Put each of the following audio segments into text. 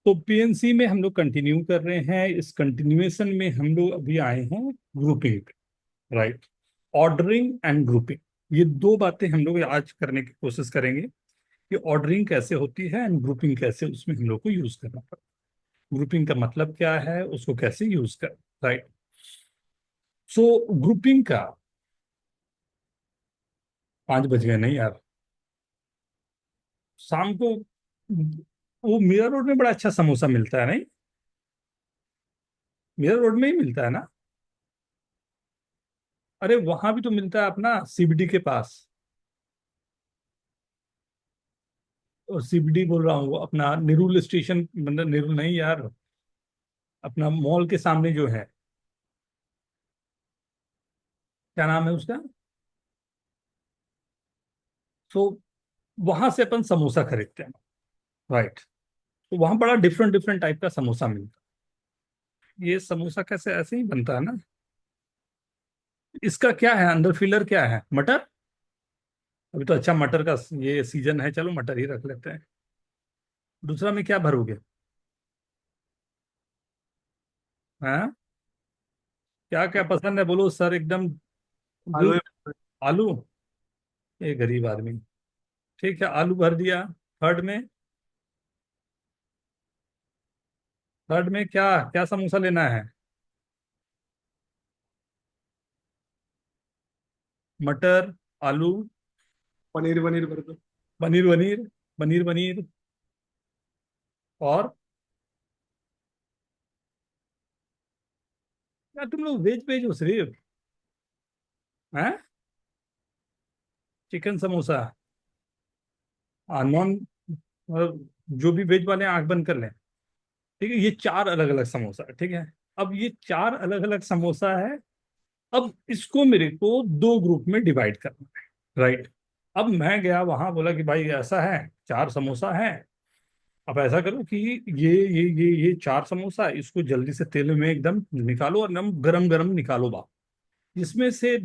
तो पीएनसी में हम लोग कंटिन्यू कर रहे हैं। इस कंटिन्यूएशन में हम लोग अभी आए हैं ग्रुपिंग पे, राइट। ऑर्डरिंग एंड ग्रुपिंग, ये दो बातें हम लोग आज करने की कोशिश करेंगे कि ऑर्डरिंग कैसे होती है एंड ग्रुपिंग कैसे उसमें हम लोग को यूज करना पड़ता है, ग्रुपिंग का मतलब क्या है, उसको कैसे यूज कर, राइट। सो ग्रुपिंग का 5 बज गए नहीं यार, शाम को वो मीरा रोड में बड़ा अच्छा समोसा मिलता है नहीं, मीरा रोड में ही मिलता है ना। अरे वहां भी तो मिलता है अपना सीबीडी के पास। और सीबीडी बोल रहा हूँ अपना नेरुल स्टेशन, मतलब नेरुल नहीं यार, अपना मॉल के सामने जो है, क्या नाम है उसका। तो वहां से अपन समोसा खरीदते हैं, राइट। तो वहां बड़ा डिफरेंट डिफरेंट टाइप का समोसा मिलता है। ये समोसा कैसे ऐसे ही बनता है ना। इसका क्या है अंदर, फिलर क्या है, मटर। अभी तो अच्छा मटर का ये सीजन है, चलो मटर ही रख लेते हैं। दूसरा में क्या भरोगे। हाँ, क्या क्या पसंद है बोलो सर, एकदम आलू। दिल। आलू, ये गरीब आदमी। ठीक है, आलू भर दिया। थर्ड में, थर्ड में क्या क्या समोसा लेना है। मटर, आलू, पनीर पनीर कर दो। पनीर वनीर, पनीर वनीर, और क्या तुम लोग वेज वेज हो सिर्फ, हैं। चिकन समोसा, नॉन, जो भी वेज वाले हैं, आंख बंद कर लें। ठीक है, ये चार अलग अलग समोसा है, ठीक है। अब ये चार अलग अलग समोसा है। अब इसको मेरे को दो ग्रुप में डिवाइड करना है, राइट। अब मैं गया वहां, बोला कि भाई ऐसा है, चार समोसा है। अब ऐसा करो कि ये चार समोसा है, इसको जल्दी से तेल में एकदम निकालो और नम गरम गरम निकालो बाहर। इसमें से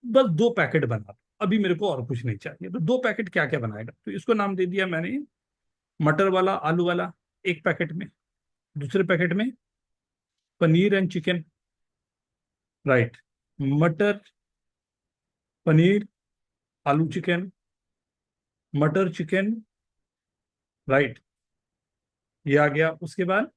बस दो पैकेट बना दो, अभी मेरे को और कुछ नहीं चाहिए। तो दो पैकेट क्या क्या बनाएगा, तो इसको नाम दे दिया मैंने मटर वाला आलू वाला। एक पैकेट में, दूसरे पैकेट में पनीर एंड चिकन, राइट। मटर, पनीर, आलू चिकन, मटर चिकन, राइट। ये आ गया। उसके बाद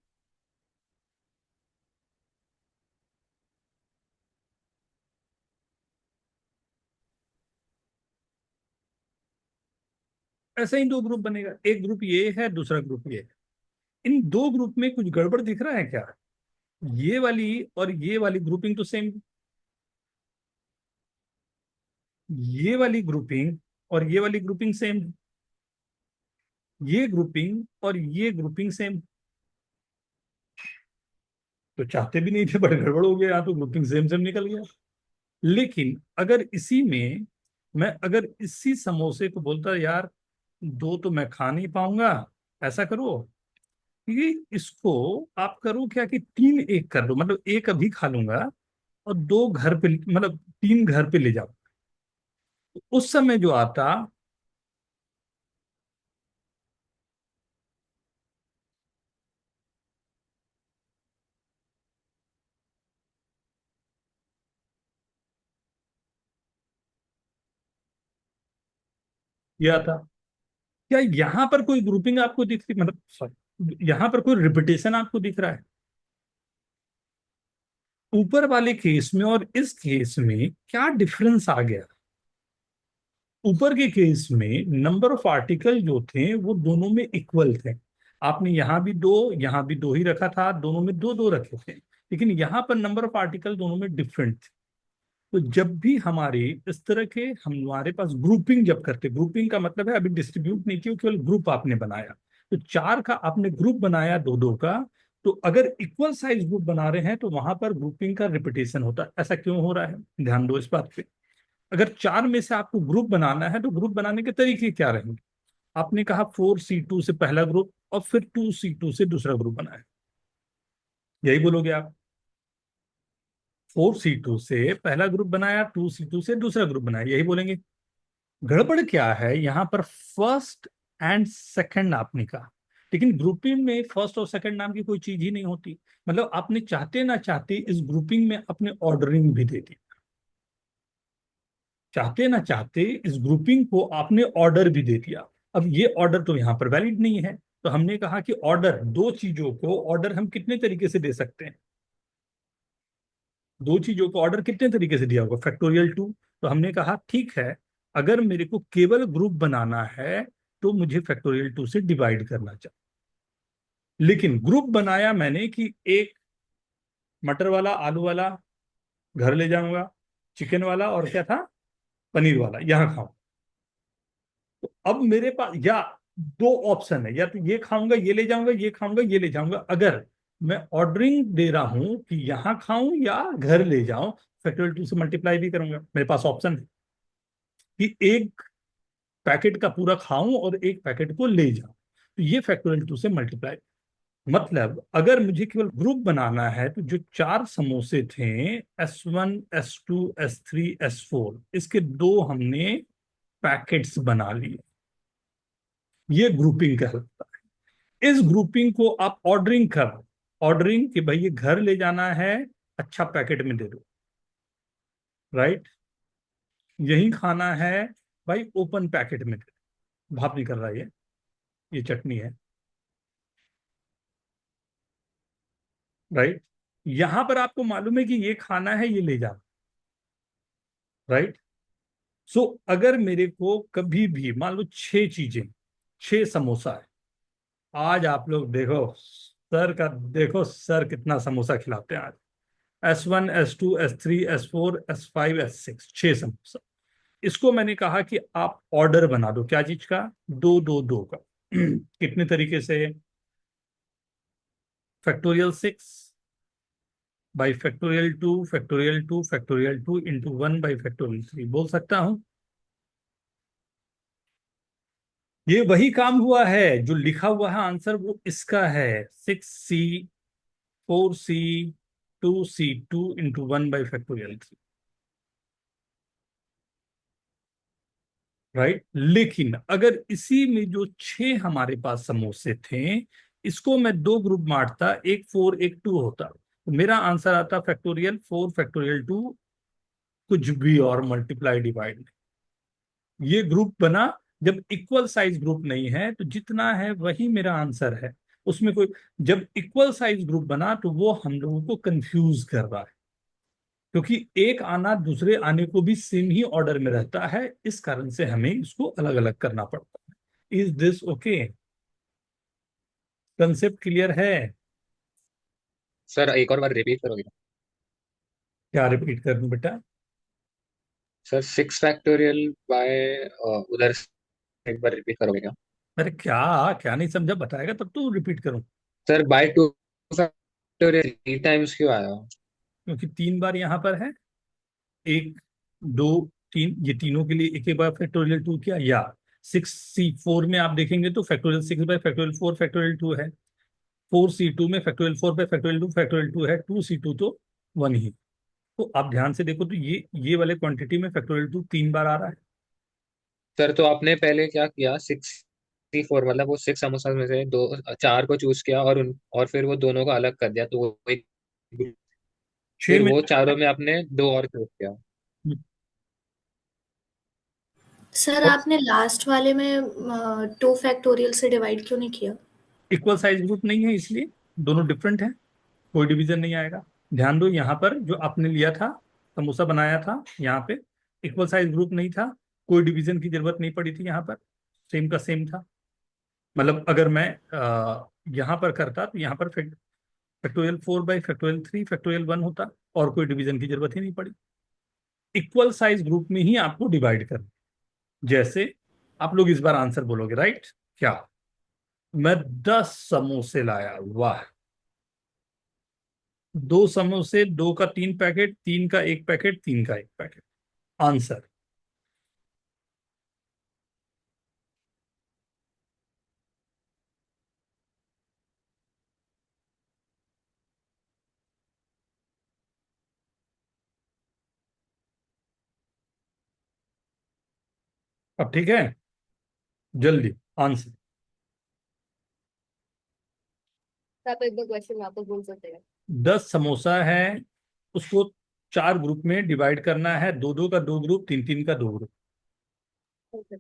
ऐसे ही दो ग्रुप बनेगा, एक ग्रुप ये है, दूसरा ग्रुप ये है। इन दो ग्रुप में कुछ गड़बड़ दिख रहा है क्या। ये वाली और ये वाली ग्रुपिंग तो सेम, ये वाली ग्रुपिंग और ये वाली ग्रुपिंग सेम, ये ग्रुपिंग और ये ग्रुपिंग सेम। तो चाहते भी नहीं थे बड़े गड़बड़ हो गया, यहाँ तो ग्रुपिंग सेम सेम निकल गया। लेकिन अगर इसी में मैं अगर इसी समोसे को बोलता यार दो तो मैं खा नहीं पाऊंगा, ऐसा करो कि इसको आप करो क्या कि तीन एक कर दो, मतलब एक अभी खा लूंगा और दो घर पे, मतलब तीन घर पे ले जाओ। तो उस समय जो आता, ये आता। क्या यहाँ पर कोई ग्रुपिंग आपको दिख रही, मतलब सॉरी, यहाँ पर कोई रिपीटेशन आपको दिख रहा है ऊपर वाले केस में और इस केस में, क्या डिफरेंस आ गया। ऊपर के केस में नंबर ऑफ आर्टिकल जो थे वो दोनों में इक्वल थे। आपने यहाँ भी दो ही रखा था, दोनों में दो दो रखे थे। लेकिन यहाँ पर नंबर ऑफ आर्टिकल दोनों में डिफरेंट थे। तो जब भी हमारे इस तरह के हमारे पास ग्रुपिंग जब करते, ग्रुपिंग का मतलब है अभी डिस्ट्रीब्यूट नहीं किया, केवल ग्रुप आपने बनाया। तो चार का आपने ग्रुप बनाया दो दो का। तो अगर इक्वल साइज ग्रुप बना रहे हैं तो वहां पर ग्रुपिंग का रिपीटेशन होता है। ऐसा क्यों हो रहा है, ध्यान दो इस बात पे। अगर चार में से आपको ग्रुप बनाना है तो ग्रुप बनाने के तरीके क्या रहेंगे। आपने कहा 4C2 से पहला ग्रुप और फिर 2C2 से दूसरा ग्रुप बनाया, यही बोलोगे आप। 4C2 से पहला ग्रुप बनाया, 2C2 से दूसरा ग्रुप बनाया, यही बोलेंगे। गड़बड़ क्या है यहाँ पर, फर्स्ट एंड सेकंड आपने कहा। लेकिन ग्रुपिंग में फर्स्ट और सेकंड नाम की कोई चीज ही नहीं होती। मतलब आपने चाहते ना चाहते इस ग्रुपिंग में अपने ऑर्डरिंग भी दे दी, चाहते ना चाहते इस ग्रुपिंग को आपने ऑर्डर भी दे दिया। अब ये ऑर्डर तो यहाँ पर वैलिड नहीं है, तो हमने कहा कि ऑर्डर, दो चीजों को ऑर्डर हम कितने तरीके से दे सकते हैं, दो चीजों को ऑर्डर कितने तरीके से दिया होगा, फैक्टोरियल टू। तो हमने कहा ठीक है, अगर मेरे को केवल ग्रुप बनाना है तो मुझे फैक्टोरियल टू से डिवाइड करना चाहिए। लेकिन ग्रुप बनाया मैंने कि एक मटर वाला, आलू वाला घर ले जाऊंगा, चिकन वाला और क्या था, पनीर वाला यहाँ खाऊं। तो अब मेरे पास या दो ऑप्शन है, या तो ये खाऊंगा ये ले जाऊंगा, ये खाऊंगा ये ले जाऊंगा। अगर मैं ऑर्डरिंग दे रहा हूं कि यहाँ खाऊं या घर ले जाऊं, फैक्टोरियल टू से मल्टीप्लाई भी करूंगा। मेरे पास ऑप्शन है कि एक पैकेट का पूरा खाऊं और एक पैकेट को ले जाऊं, तो ये फैक्टोरियल टू से मल्टीप्लाई। मतलब अगर मुझे केवल ग्रुप बनाना है तो जो चार समोसे थे, S1 S2 S3 S4, इसके दो हमने पैकेट्स बना लिए। ये ग्रुपिंग कहलाता है। इस ग्रुपिंग को आप ऑर्डरिंग कर, ऑर्डरिंग कि भाई ये घर ले जाना है, अच्छा पैकेट में दे दो, राइट। यही खाना है, भाई ओपन पैकेट में दे दो, भाप नहीं कर रहा ये चटनी है, राइट। यहां पर आपको मालूम है कि ये खाना है, ये ले जाना, राइट। सो अगर मेरे को कभी भी मान लो छह चीजें, छह समोसा है, आज आप लोग देखो सर का, देखो सर कितना समोसा खिलाते हैं आज। S1 S2 S3 S4 S5 S6, छह समोसा। इसको मैंने कहा कि आप ऑर्डर बना दो, क्या चीज का, दो दो दो का। कितने तरीके से, factorial 6 by factorial 2 into 1 by factorial 3 बोल सकता हूं। ये वही काम हुआ है जो लिखा हुआ है आंसर, वो इसका है। 6C 4C 2C into 1 by factorial 3, right. लेकिन अगर इसी में जो छह हमारे पास समोसे थे, इसको मैं दो ग्रुप बांटता, एक 4 एक 2 होता, तो मेरा आंसर आता फैक्टोरियल 4 फैक्टोरियल 2, कुछ भी और मल्टीप्लाई डिवाइड। ये ग्रुप बना, जब इक्वल साइज ग्रुप नहीं है तो जितना है वही मेरा आंसर है, उसमें कोई। जब इक्वल साइज ग्रुप बना तो वो हम लोगों को कंफ्यूज कर रहा है, क्योंकि एक आना दूसरे आने को भी सेम ही ऑर्डर में रहता है, इस कारण से हमें इसको अलग अलग करना पड़ता है। Is this okay? Concept clear है? सर एक और बार रिपीट करोगे? क्या रिपीट कर दूं बेटा? सर 6 फैक्टोरियल बाय उधर से एक बार रिपीट करोगे क्या? अरे क्या, क्या नहीं समझा, बताएगा तब तो रिपीट करूं। सर बाय 2 फैक्टोरियल 3 टाइम्स क्यों आया? क्योंकि तीन बार यहाँ पर है, एक, दो, तीन, ये तीनों के लिए एक एक बार फैक्टोरियल 2 किया। या 6C 4 में आप देखेंगे तो फैक्टोरियल 6 बाय फैक्टोरियल 4 फैक्टोरियल 2 है। 4C 2 में फैक्टोरियल 4 बाय फैक्टोरियल 2 फैक्टोरियल 2 है 2C 2 तो 1 ही। तो आप ध्यान से देखो तो ये वाले क्वांटिटी में फैक्टोरियल 2 तीन बार आ रहा है। सर तो आपने पहले क्या किया, 6C 4 मतलब वो 6 समोसा में से दो, चार को चूज किया और फिर वो दोनों को अलग कर दिया, तो वो एक, छह फिर में वो चारों में आपने दो और चूज किया। सर आपने लास्ट वाले में 2 फैक्टोरियल से डिवाइड क्यों नहीं किया? इक्वल साइज ग्रुप नहीं है इसलिए, दोनों डिफरेंट है, कोई डिवीजन नहीं आएगा। ध्यान दो यहाँ पर जो आपने लिया था, समोसा बनाया था, यहाँ पे इक्वल साइज ग्रुप नहीं था, कोई डिवीजन की जरूरत नहीं पड़ी थी यहाँ पर, सेम का सेम था। मतलब अगर मैं यहाँ पर करता तो यहाँ पर फैक्टोरियल 4 बाई फैक्टोरियल 3 फैक्टोरियल 1 होता, और कोई डिवीजन की जरूरत ही नहीं पड़ी। इक्वल साइज ग्रुप में ही आपको डिवाइड करना। जैसे आप लोग इस बार आंसर बोलोगे, राइट। क्या, मैं 10 समोसे लाया, वाह। दो समोसे, दो का तीन पैकेट, तीन का एक पैकेट, तीन का एक पैकेट, आंसर। अब ठीक है, जल्दी आंसर। आप एक दो क्वेश्चन वापस बोल सकते हैं? 10 समोसा है, उसको 4 ग्रुप में डिवाइड करना है, 2-2 का 2 ग्रुप, 3-3 का 2 ग्रुप। Okay.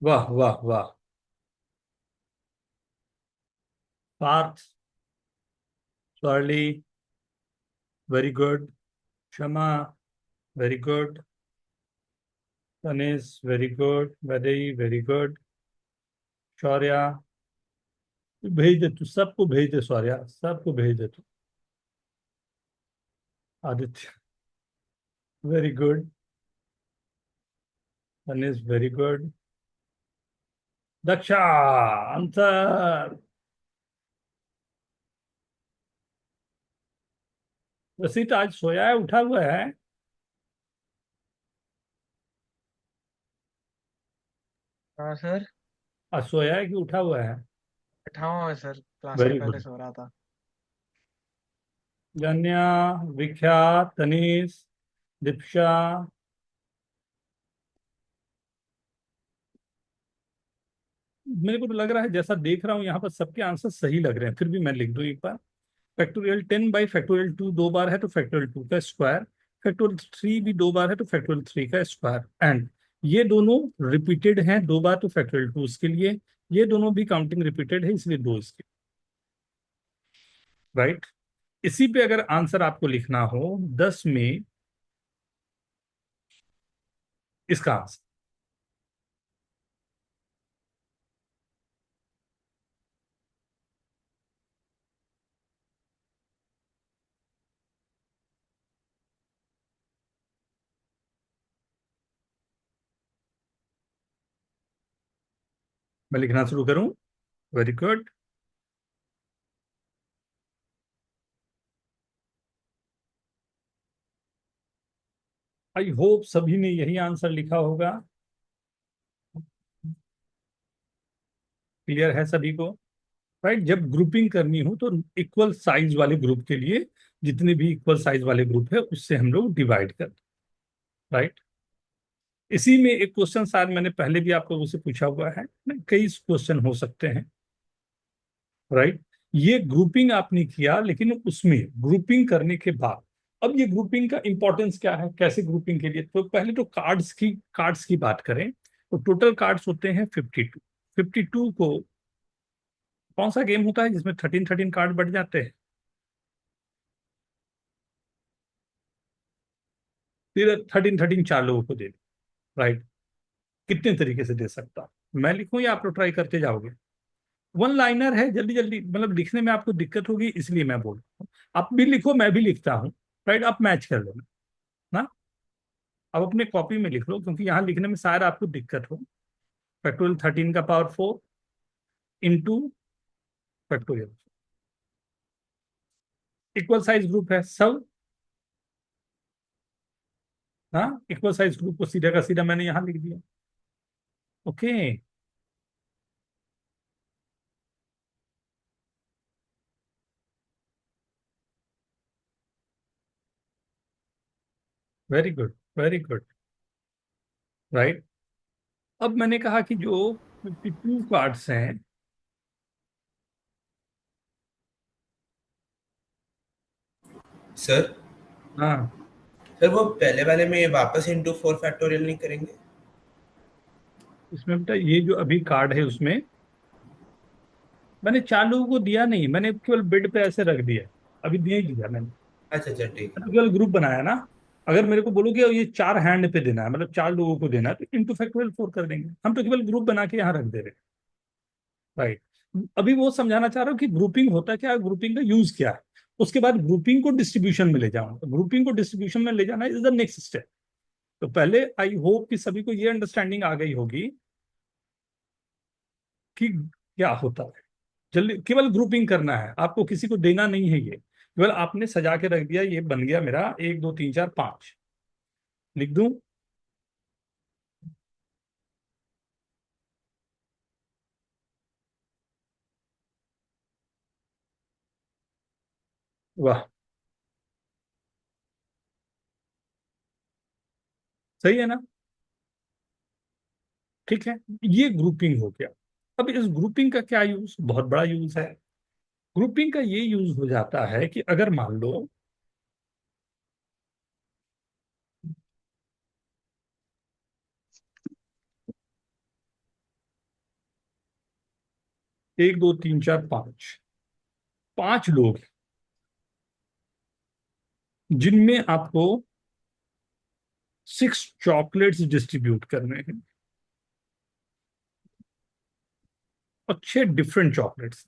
वाह वाह वाह। Parth, Swarli, very good. Kshama, very good. Tanish, very good. Vaidehi, very good. Shaurya, भेज दे तू, सबको भेज दे शौर्या, सबको भेज दे तू। Aditya, very good. Tanish, very good. Daksha, अंतर। रसित आज सोया है, उठा हुआ है? हाँ सर। आज सोया है कि उठा हुआ है? बैठा हुआ है सर, क्लास के वेरी पहले गुड। सो रहा था। जन्या, विख्यात, तनीष, दीक्षा। मेरे को तो लग रहा है, जैसा देख रहा हूँ यहाँ पर सबके आंसर सही लग रहे हैं, फिर भी मैं लिख दूं एक बार। फैक्टोरियल 10/फैक्टोरियल 2 2 बार है तो फैक्टोरियल 2 का स्क्वायर। फैक्टोरियल 3 भी 2 बार है तो फैक्टोरियल 3 का स्क्वायर। एंड ये दोनों रिपीटेड हैं 2 बार तो फैक्टोरियल 2 इसके लिए। ये दोनों भी काउंटिंग रिपीटेड है इसलिए 2 इसके। राइट। इसी पे अगर आंसर आपको लिखना हो 10 में, इसका आंसर मैं लिखना शुरू करूं? Very good. आई होप सभी ने यही आंसर लिखा होगा। क्लियर है सभी को? राइट। जब ग्रुपिंग करनी हो तो इक्वल साइज वाले ग्रुप के लिए जितने भी इक्वल साइज वाले ग्रुप है उससे हम लोग डिवाइड कर। राइट। इसी में एक क्वेश्चन शायद मैंने पहले भी आप लोगों से पूछा हुआ है ना, कई क्वेश्चन हो सकते हैं। राइट। ये ग्रुपिंग आपने किया, लेकिन उसमें ग्रुपिंग करने के बाद अब ये ग्रुपिंग का इंपॉर्टेंस क्या है, कैसे ग्रुपिंग के लिए, तो पहले तो कार्ड्स की बात करें तो टोटल कार्ड्स होते हैं 52। 52 को कौन सा गेम होता है जिसमें 13 कार्ड बढ़ जाते हैं? फिर 13 4 लोगों को दे दो। राइट। कितने तरीके से दे सकता हूं मैं, लिखूं या आप लोग ट्राई करते जाओगे? वन लाइनर है, जल्दी जल्दी, मतलब लिखने में आपको दिक्कत होगी इसलिए मैं बोल रहा हूँ। आप भी लिखो, मैं भी लिखता हूँ। राइट। आप मैच कर लेना ना। अब अपने कॉपी में लिख लो क्योंकि यहाँ लिखने में शायद आपको दिक्कत हो। फैक्टोरियल 13 का power 4 into factorial. Equal size group है सब। हाँ, इक्वल साइज ग्रुप को सीधा का सीधा मैंने यहाँ लिख दिया। Okay. Very good, very good. Right. अब मैंने कहा कि जो 52 कार्ड्स हैं, सर हाँ, सर वो पहले वाले में वापस इंटू 4 फैक्टोरियल नहीं करेंगे? इसमें बेटा ये जो अभी कार्ड है उसमें मैंने 4 लोगों को दिया नहीं, मैंने केवल बेड पे ऐसे रख दिया। अभी दिया ही दिया मैंने। अच्छा अच्छा ठीक है। मैंने केवल ग्रुप बनाया ना। अगर मेरे को बोलोगे ये 4 हैंड पे देना है, मतलब 4 लोगों को देना है, तो इंटू फैक्टोरियल 4 कर देंगे। हम तो केवल ग्रुप बना के यहाँ रख दे रहे हैं। राइट। अभी वो समझाना चाह रहा हूँ कि ग्रुपिंग होता क्या है, ग्रुपिंग का यूज क्या है। उसके बाद ग्रुपिंग को डिस्ट्रीब्यूशन में ले जाऊंगा। ग्रुपिंग को डिस्ट्रीब्यूशन में ले जाना इज द नेक्स्ट स्टेप। तो पहले आई होप कि सभी को ये अंडरस्टैंडिंग आ गई होगी कि क्या होता है। जल्दी केवल ग्रुपिंग करना है, आपको किसी को देना नहीं है, ये केवल आपने सजा के रख दिया, ये बन गया मेरा 1 2 3 4 5। लिख दूं? वाह, सही है ना? ठीक है, ये ग्रुपिंग हो गया। अब इस ग्रुपिंग का क्या यूज, बहुत बड़ा यूज है। ग्रुपिंग का ये यूज हो जाता है कि अगर मान लो एक दो तीन चार पांच, पांच लोग जिनमें आपको 6 चॉकलेट्स डिस्ट्रीब्यूट करने हैं, और 6 डिफरेंट चॉकलेट्स,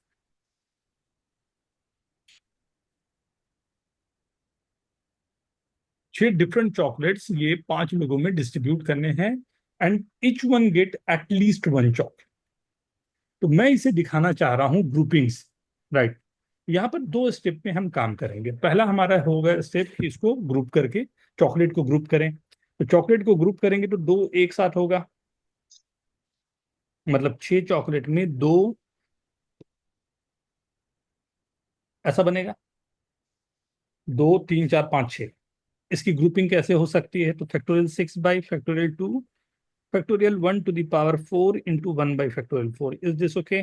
6 डिफरेंट चॉकलेट्स ये 5 लोगों में डिस्ट्रीब्यूट करने हैं, and each one get at least 1 chocolate. तो मैं इसे दिखाना चाह रहा हूं ग्रुपिंग्स, राइट। यहाँ पर 2 स्टेप में हम काम करेंगे। पहला हमारा होगा स्टेप कि इसको ग्रुप करके चॉकलेट को ग्रुप करें। तो चॉकलेट को ग्रुप करेंगे तो दो एक साथ होगा, मतलब 6 चॉकलेट में दो, ऐसा बनेगा। 2 3 4 5 6। इसकी ग्रुपिंग कैसे हो सकती है? तो factorial 6 by factorial 2 factorial 1 to the power 4 into 1 by factorial 4। Is this okay?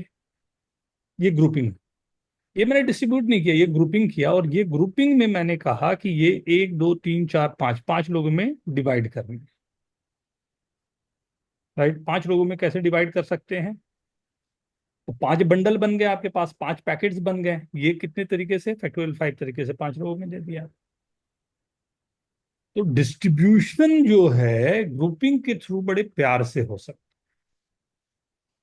ये ग्रुपिंग, ये मैंने डिस्ट्रीब्यूट नहीं किया, ये ग्रुपिंग किया। और ये ग्रुपिंग में मैंने कहा कि ये 1 2 3 4 5 5 लोगों में डिवाइड करनी है, राइट। 5 लोगों में कैसे डिवाइड कर सकते हैं? तो 5 बंडल बन गए आपके पास, 5 पैकेट्स बन गए। ये कितने तरीके से? फैक्टोरियल 5 तरीके से 5 लोगों में दे दिया। तो डिस्ट्रीब्यूशन जो है ग्रुपिंग के थ्रू बड़े प्यार से हो सकता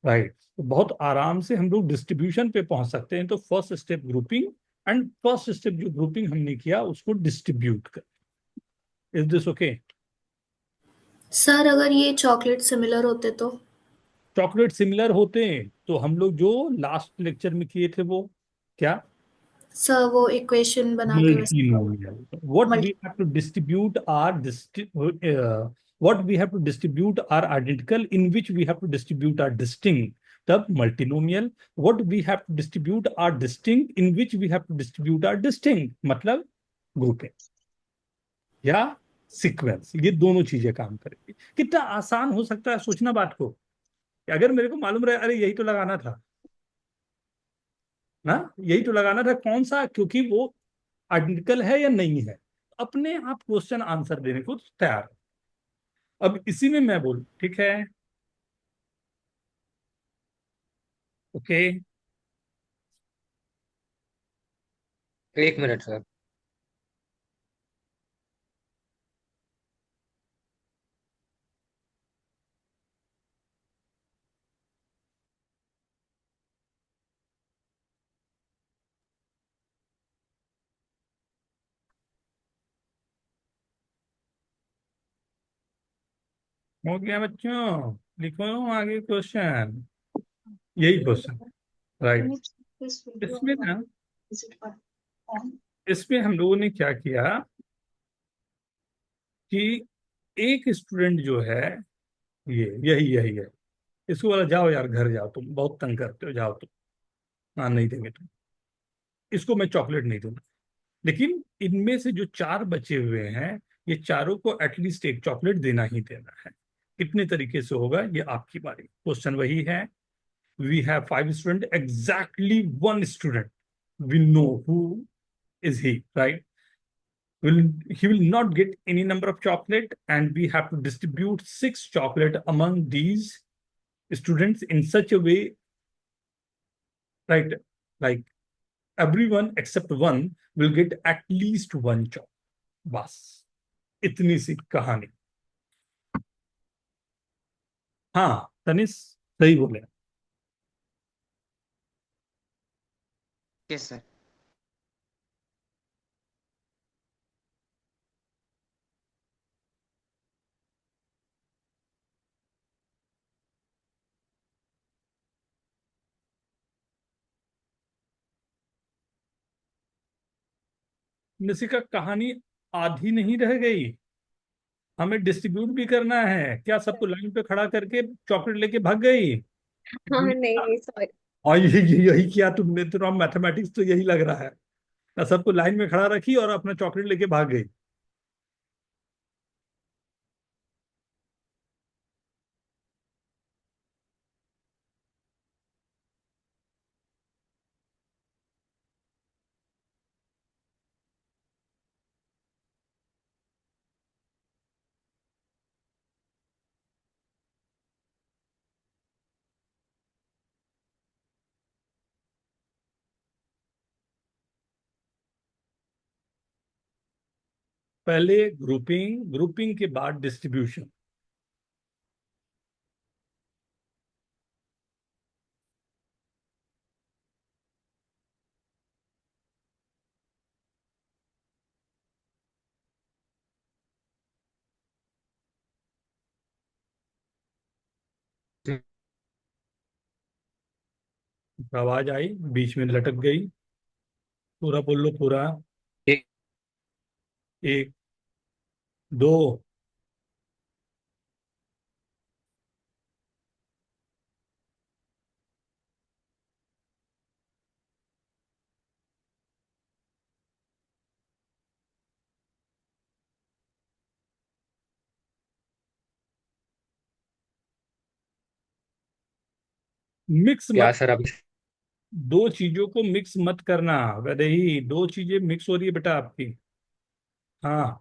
है, राइट। तो बहुत आराम से हम लोग डिस्ट्रीब्यूशन पे पहुंच सकते हैं। तो first step grouping, and first step जो ग्रुपिंग हमने किया उसको डिस्ट्रीब्यूट कर। Is this okay? सर अगर ये चॉकलेट सिमिलर होते तो? चॉकलेट सिमिलर होते हैं तो हम लोग जो लास्ट लेक्चर में किए थे वो क्या? सर वो इक्वेशन बना के वैसे Multinomial. What multi we have to distribute are what we have to distribute are identical, in which we have to distribute are distinct. तब multinomial. What we have to distribute are distinct, in which we have to distribute are distinct. मतलब grouping या sequence, ये दोनों चीजें काम करेंगी। कितना आसान हो सकता है सोचना बात को, कि अगर मेरे को मालूम रहे अरे यही तो लगाना था ना, यही तो लगाना था, कौन सा, क्योंकि वो आइडेंटिकल है या नहीं है, अपने आप क्वेश्चन आंसर देने को तैयार है। अब इसी में मैं बोलूं, ठीक है, ओके। 1 minute sir. हो गया बच्चों? लिखो आगे क्वेश्चन, यही क्वेश्चन, राइट। इसमें ना, इसमें हम लोगों ने क्या किया कि एक स्टूडेंट जो है, ये यही यही है, इसको बोला जाओ यार घर जाओ, तुम बहुत तंग करते हो, जाओ तुम। हाँ, नहीं देंगे तुम, इसको मैं चॉकलेट नहीं दूंगा। लेकिन इनमें से जो 4 बचे हुए हैं, ये चारों को एटलीस्ट एक चॉकलेट देना ही देना है। कितने तरीके से होगा ये आपकी बारी। क्वेश्चन वही है, we have 5 student, exactly 1 student, we know who is he, right. will he will not get any number of chocolate, and we have to distribute 6 chocolate among these students in such a way, right, like everyone except one will get at least 1 chocolate। बस इतनी सी कहानी। हाँ तनिष, सही बोले। Yes sir. Nishika, कहानी आधी नहीं रह गई, हमें डिस्ट्रीब्यूट भी करना है। क्या सबको लाइन पे खड़ा करके चॉकलेट लेके भाग गई? हाँ नहीं नहीं सॉरी। और यही किया तुमने, तो मैथमेटिक्स तो यही लग रहा है ना। सबको लाइन में खड़ा रखी और अपना चॉकलेट लेके भाग गई। पहले ग्रुपिंग, ग्रुपिंग के बाद डिस्ट्रीब्यूशन। आवाज आई, बीच में लटक गई। पूरा बोल लो, पूरा। एक। एक, दो, मिक्स क्या मत। सर अभी? दो चीजों को मिक्स मत करना। वैसे ही दो चीजें मिक्स हो रही है बेटा आपकी। हाँ।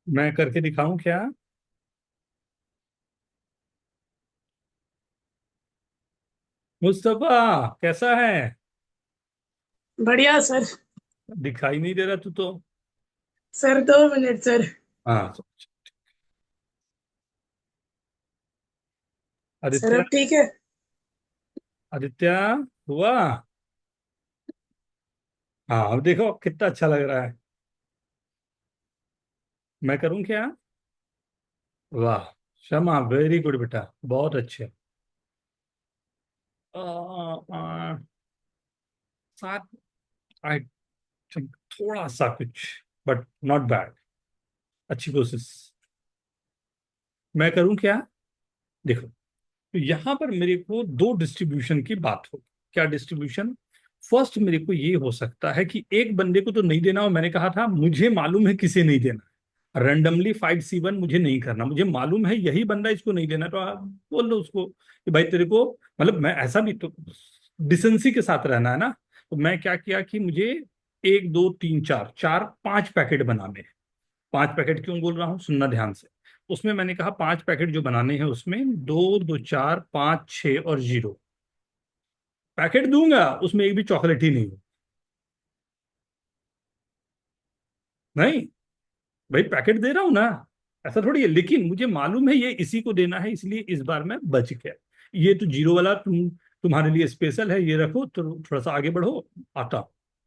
मैं करके दिखाऊं क्या? मुस्तफा, कैसा है? बढ़िया सर। दिखाई नहीं दे रहा तू तो। Sir 2 minute sir. हाँ। सर आदित्य, अब ठीक है। आदित्य, हुआ? हाँ, अब देखो कितना अच्छा लग रहा है। मैं करूं क्या? वाह, शमा, वेरी गुड बेटा, बहुत अच्छे। आ, आ, साथ, आई थिंक थोड़ा सा कुछ, बट नॉट बैड। अच्छी कोशिश। मैं करूं क्या? देखो, तो यहां पर मेरे को दो डिस्ट्रीब्यूशन की बात होगी। क्या डिस्ट्रीब्यूशन? फर्स्ट, मेरे को ये हो सकता है कि एक बंदे को तो नहीं देना, और मैंने कहा था मुझे मालूम है किसे नहीं देना। रैंडमली 5C1 मुझे नहीं करना, मुझे मालूम है यही बंदा इसको नहीं देना। तो आप बोल दो उसको कि भाई तेरे को, मतलब मैं ऐसा भी तो डिसेंसी के साथ रहना है ना। तो मैं क्या किया कि मुझे एक, दो, तीन, चार, चार, 5 पैकेट बनाने हैं। 5 पैकेट क्यों बोल रहा हूँ, सुनना ध्यान से। उसमें मैंने कहा 5 पैकेट जो बनाने हैं उसमें दो, दो, चार, पाँच, छः और 0 पैकेट दूंगा, उसमें एक भी चॉकलेट ही नहीं हो। नहीं भाई, पैकेट दे रहा हूं ना, ऐसा थोड़ी है। लेकिन मुझे मालूम है ये इसी को देना है, इसलिए इस बार मैं बच गया। ये तो 0 वाला तुम्हारे लिए स्पेशल है, ये रखो, तो थोड़ा सा आगे बढ़ो, आता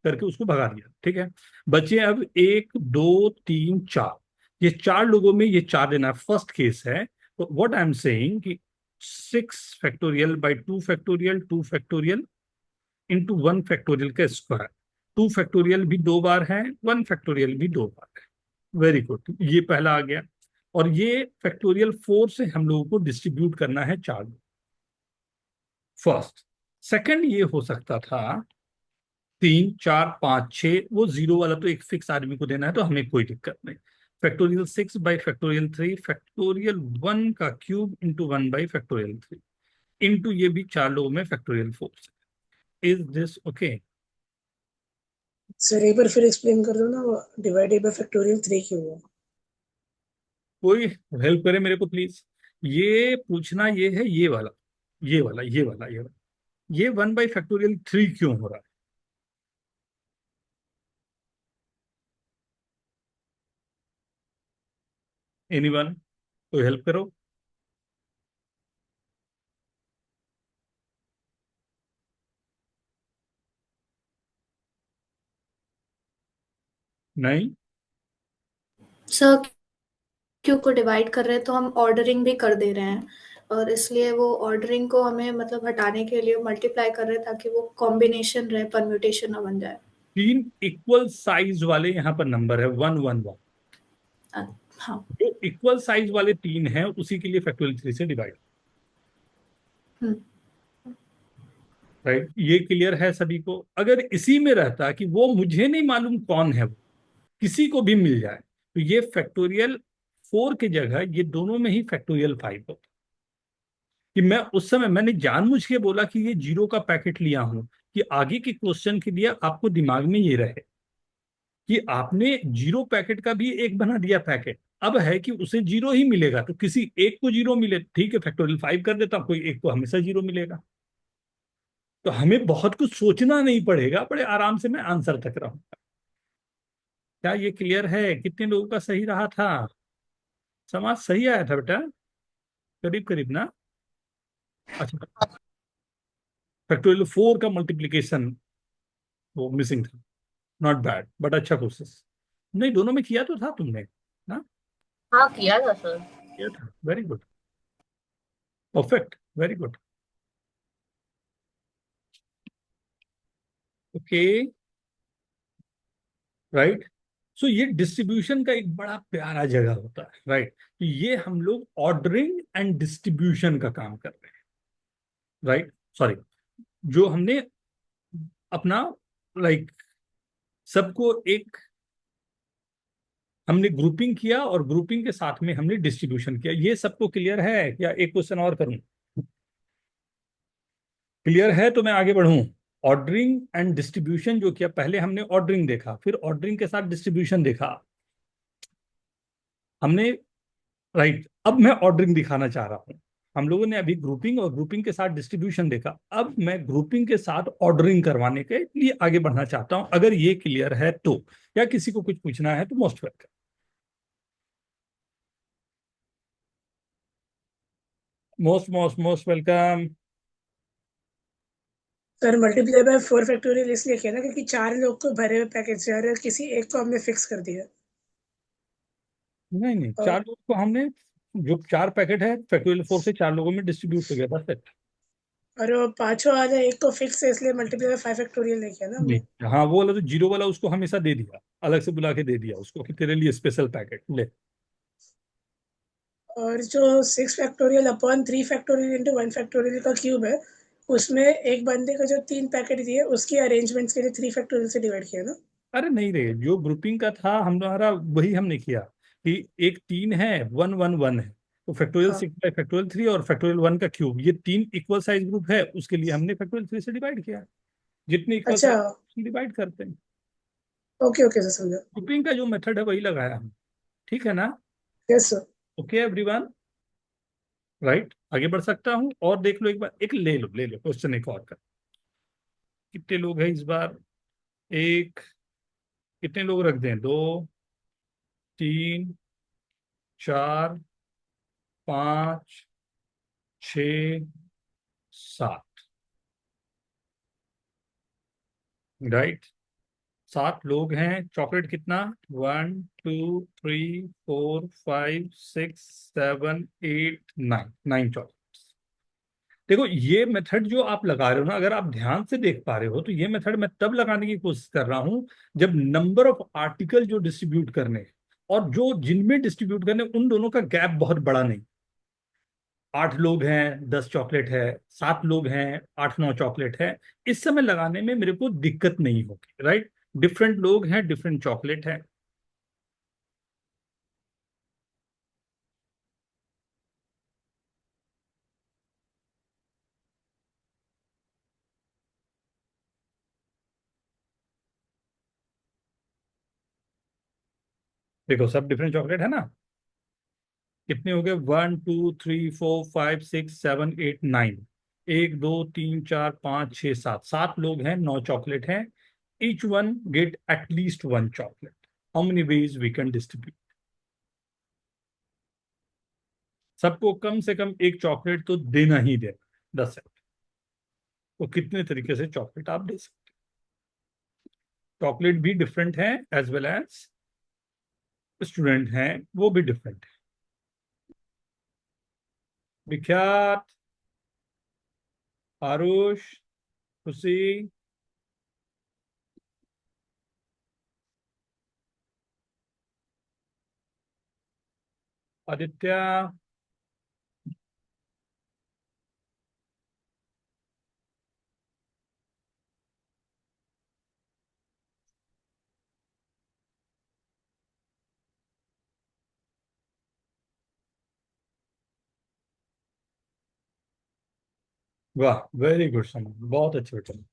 करके उसको भगा दिया। ठीक है। बचे अब 1, 2, 3, 4। ये 4 लोगों में ये 4 देना है, फर्स्ट केस है। तो व्हाट आई एम सेइंग कि 6 factorial by 2 factorial, 2 factorial into 1 factorial का स्क्वायर। 2 फैक्टोरियल भी 2 बार है, 1 फैक्टोरियल भी 2 बार है। वेरी गुड, ये पहला आ गया। और ये फैक्टोरियल 4 से हम लोगों को डिस्ट्रीब्यूट करना है 4। फर्स्ट। सेकंड, ये हो सकता था 3, 4, 5, 6, वो 0 वाला तो एक फिक्स आदमी को देना है, तो हमें कोई दिक्कत नहीं। फैक्टोरियल 6 बाई फैक्टोरियल 3, फैक्टोरियल 1 का cube into 1 by factorial 3, into ये भी 4 लोगों में फैक्टोरियल 4 से। Is this okay? सर एक बार फिर एक्सप्लेन कर दो ना, डिवाइडेड बाय फैक्टोरियल 3 क्यों हुआ? कोई हेल्प करे मेरे को प्लीज। ये पूछना ये है, ये वाला, ये वाला, ये 1 बाई फैक्टोरियल 3 क्यों हो रहा है? एनीवन, कोई हेल्प करो। नहीं। सर क्यू को डिवाइड कर रहे हैं तो हम ऑर्डरिंग भी कर दे रहे हैं, और इसलिए वो ऑर्डरिंग को हमें मतलब हटाने के लिए मल्टीप्लाई कर रहे हैं ताकि वो कॉम्बिनेशन रहे, परम्यूटेशन ना बन जाए। 3 इक्वल साइज वाले यहाँ पर नंबर है 111। हाँ। जो इक्वल साइज वाले 3 हैं उसी के लिए फैक्टोरियल 3 से डिवाइड। हम्म। राइट, ये क्लियर है सभी को? अगर इसी में रहता कि वो मुझे नहीं मालूम कौन है, वो किसी को भी मिल जाए, तो ये फैक्टोरियल 4 की जगह ये दोनों में ही फैक्टोरियल 5 होता। कि मैं उस समय मैंने जानबूझ के बोला कि ये 0 का पैकेट लिया हूं, कि आगे के क्वेश्चन के लिए आपको दिमाग में ये रहे कि आपने 0 पैकेट का भी एक बना दिया पैकेट। अब है कि उसे 0 ही मिलेगा, तो किसी एक को 0 मिले, ठीक है, फैक्टोरियल 5 कर देता, कोई एक को हमेशा 0 मिलेगा। तो हमें बहुत कुछ सोचना नहीं पड़ेगा, बड़े आराम से मैं आंसर तक रहूंगा। क्या ये क्लियर है? कितने लोगों का सही रहा था? समाज सही आया था बेटा? करीब करीब ना? अच्छा, फैक्टोरियल 4 का मल्टीप्लीकेशन वो मिसिंग था। नॉट बैड, बट अच्छा कोशिश। नहीं, दोनों में किया तो था तुमने ना? हाँ किया था सर। किया था, very good, perfect, very good. Okay, right. So ये डिस्ट्रीब्यूशन का एक बड़ा प्यारा जगह होता है, राइट। ये हम लोग ऑर्डरिंग एंड डिस्ट्रीब्यूशन का काम कर रहे हैं, राइट। सॉरी, जो हमने अपना लाइक सबको एक हमने ग्रुपिंग किया और ग्रुपिंग के साथ में हमने डिस्ट्रीब्यूशन किया। ये सबको क्लियर है? या एक क्वेश्चन और करूं? क्लियर है तो मैं आगे बढ़ूं। ऑर्डरिंग एंड डिस्ट्रीब्यूशन जो किया, पहले हमने ऑर्डरिंग देखा, फिर ऑर्डरिंग के साथ डिस्ट्रीब्यूशन देखा हमने, राइट। अब मैं ऑर्डरिंग दिखाना चाह रहा हूं। हम लोगों ने अभी ग्रुपिंग और ग्रुपिंग के साथ डिस्ट्रीब्यूशन देखा, अब मैं ग्रुपिंग के साथ ऑर्डरिंग करवाने के लिए आगे बढ़ना चाहता हूं। अगर ये क्लियर है तो, या किसी को कुछ पूछना है तो most welcome. Most most most welcome. Sir multiply by 4 factorial इसलिए किया ना क्योंकि 4 लोग को भरे हुए पैकेट से आ रहे हैं, किसी एक को हमने फिक्स कर दिया। नहीं नहीं, और 4 लोग को हमने, जो 4 पैकेट है फैक्टोरियल 4 से 4 लोगों में डिस्ट्रीब्यूट हो गया, बस it। और वो पांचों वाला एक को फिक्स है इसलिए मल्टीप्लाई बाय 5 फैक्टोरियल नहीं किया ना हमने। नहीं, हाँ, वो वाला तो 0 वाला उसको हमेशा दे दिया, अलग से बुला के दे दिया उसको कि तेरे लिए स्पेशल पैकेट ले। और जो 6 factorial upon 3 factorial into 1 factorial का क्यूब है, उसमें एक बंदे को जो 3 पैकेट दिए उसकी अरेंजमेंट्स के लिए 3 फैक्टोरियल से डिवाइड किया ना। अरे नहीं रे, जो ग्रुपिंग का था हमारा वही हमने किया कि एक 3 है, 1 1 1 है, तो फैक्टोरियल हाँ 6 बाई फैक्टोरियल 3 और फैक्टोरियल 1 का क्यूब, ये 3 इक्वल साइज ग्रुप है, उसके लिए हमने फैक्टोरियल 3 से डिवाइड किया। जितने इक्वल अच्छा, साइज डिवाइड करते हैं। ओके ओके सर समझा। ग्रुपिंग का जो मेथड है वही लगाया हम, ठीक है ना? Yes sir. Okay everyone, right. आगे बढ़ सकता हूँ? और देख लो एक बार, एक ले लो क्वेश्चन एक और का। कितने लोग हैं इस बार? एक, कितने लोग रख दें? 2 3 4 5 6 7, राइट। 7 लोग हैं। चॉकलेट कितना? 1 2 3 4 5 6 7 8 9 चॉकलेट। देखो, ये मेथड जो आप लगा रहे हो ना, अगर आप ध्यान से देख पा रहे हो, तो ये मेथड मैं तब लगाने की कोशिश कर रहा हूं जब नंबर ऑफ आर्टिकल जो डिस्ट्रीब्यूट करने हैं और जो जिनमें डिस्ट्रीब्यूट करने, उन दोनों का गैप बहुत बड़ा नहीं। 8 लोग हैं 10 चॉकलेट है, 7 लोग हैं 8 9 चॉकलेट है, इस समय लगाने में मेरे को दिक्कत नहीं होगी, राइट। डिफरेंट लोग हैं, डिफरेंट चॉकलेट है। देखो, सब डिफरेंट चॉकलेट है ना? कितने हो गए? 1 2 3 4 5 6 7 8 9। 1 2 3 4 5 6 7, 7 लोग हैं, 9 चॉकलेट हैं। Each one get at least 1 chocolate. How many ways we can distribute? सबको कम से कम एक चॉकलेट तो देना ही देना, 10 सेट। तो कितने तरीके से चॉकलेट आप दे सकते हो। चॉकलेट भी डिफरेंट है, एज वेल एज स्टूडेंट हैं वो भी डिफरेंट है। विख्यात, आरुष, खुशी, आदित्य, वाह, वेरी गुड सम, बहुत अच्छे बेटे।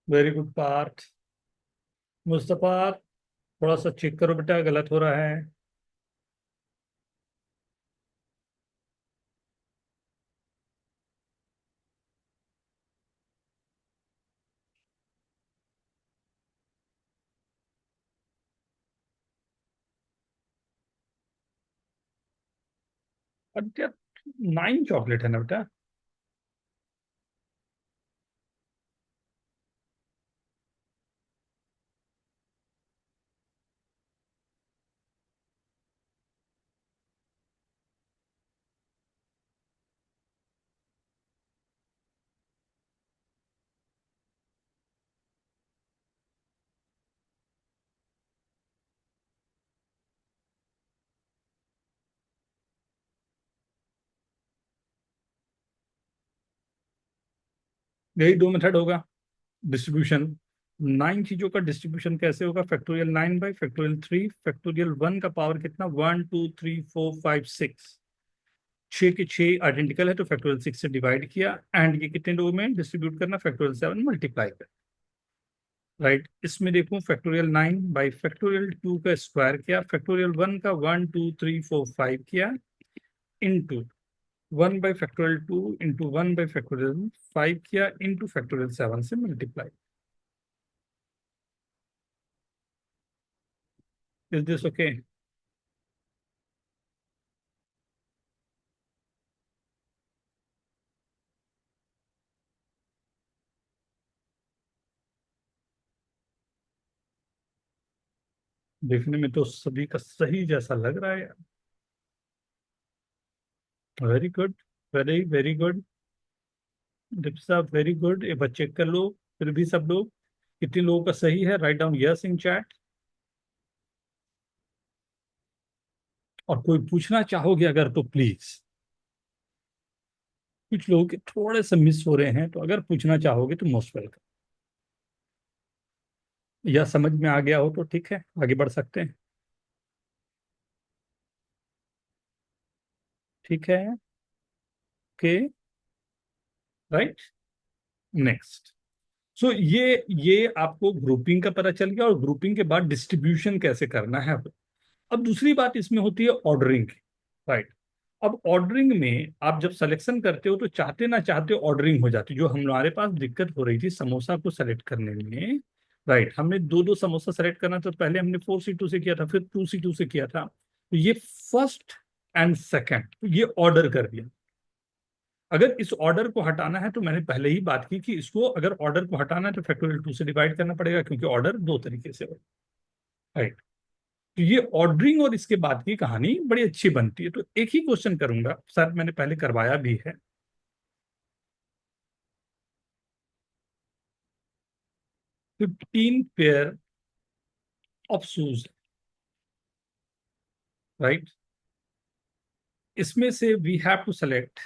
Very good Partha. मुस्तफा, थोड़ा सा चेक करो बेटा, गलत हो रहा है। आदित्य, 9 चॉकलेट है ना बेटा? यही 2 मेथड होगा डिस्ट्रीब्यूशन। 9 चीजों का डिस्ट्रीब्यूशन कैसे होगा? फैक्टोरियल 9/फैक्टोरियल 3, फैक्टोरियल 1 का पावर कितना? 1 2 3 4 5 6, 6 के 6 आइडेंटिकल है तो फैक्टोरियल 6 से डिवाइड किया, एंड ये कितने लोगों में डिस्ट्रीब्यूट करना? फैक्टोरियल 7 मल्टीप्लाई कर। राइट, इसमें देखूं फैक्टोरियल 9/फैक्टोरियल 2 का स्क्वायर किया, फैक्टोरियल 1 का 1 2 3 4 5 किया, इंटू 1/फैक्टोरियल 2 इंटू 1/फैक्टोरियल 5 किया, इंटू फैक्टोरियल 7 से मल्टीप्लाई। Is this okay? देखने में तो सभी का सही जैसा लग रहा है। Very good, very very good Deepsa, very good. एक बार चेक कर लो फिर भी सब लोग, कितने लोगों का सही है। Write down yes in chat. और कोई पूछना चाहोगे अगर तो प्लीज, कुछ लोगों के थोड़े से मिस हो रहे हैं, तो अगर पूछना चाहोगे तो मोस्ट वेलकम। या समझ में आ गया हो तो ठीक है, आगे बढ़ सकते हैं। ठीक है, ओके, राइट, नेक्स्ट। सो ये आपको ग्रुपिंग का पता चल गया, और ग्रुपिंग के बाद डिस्ट्रीब्यूशन कैसे करना है। अब दूसरी बात इसमें होती है ऑर्डरिंग की। राइट, अब ऑर्डरिंग में आप जब सिलेक्शन करते हो तो चाहते ना चाहते ऑर्डरिंग हो जाती है। जो हमारे पास दिक्कत हो रही थी समोसा को सेलेक्ट करने में, राइट, हमने दो दो समोसा सेलेक्ट करना था। पहले हमने 4C2 से किया था, फिर 2C2 से किया था। तो ये फर्स्ट एंड सेकेंड, तो ये ऑर्डर कर दिया। अगर इस ऑर्डर को हटाना है तो मैंने पहले ही बात की कि इसको अगर ऑर्डर को हटाना है तो फैक्टोरियल 2 से डिवाइड करना पड़ेगा, क्योंकि ऑर्डर दो तरीके से हो। राइट, तो ये ऑर्डरिंग और इसके बाद की कहानी बड़ी अच्छी बनती है। तो एक ही क्वेश्चन करूंगा सर, मैंने पहले करवाया भी है। 15 पेयर ऑफ शूज, राइट, इसमें से we have to select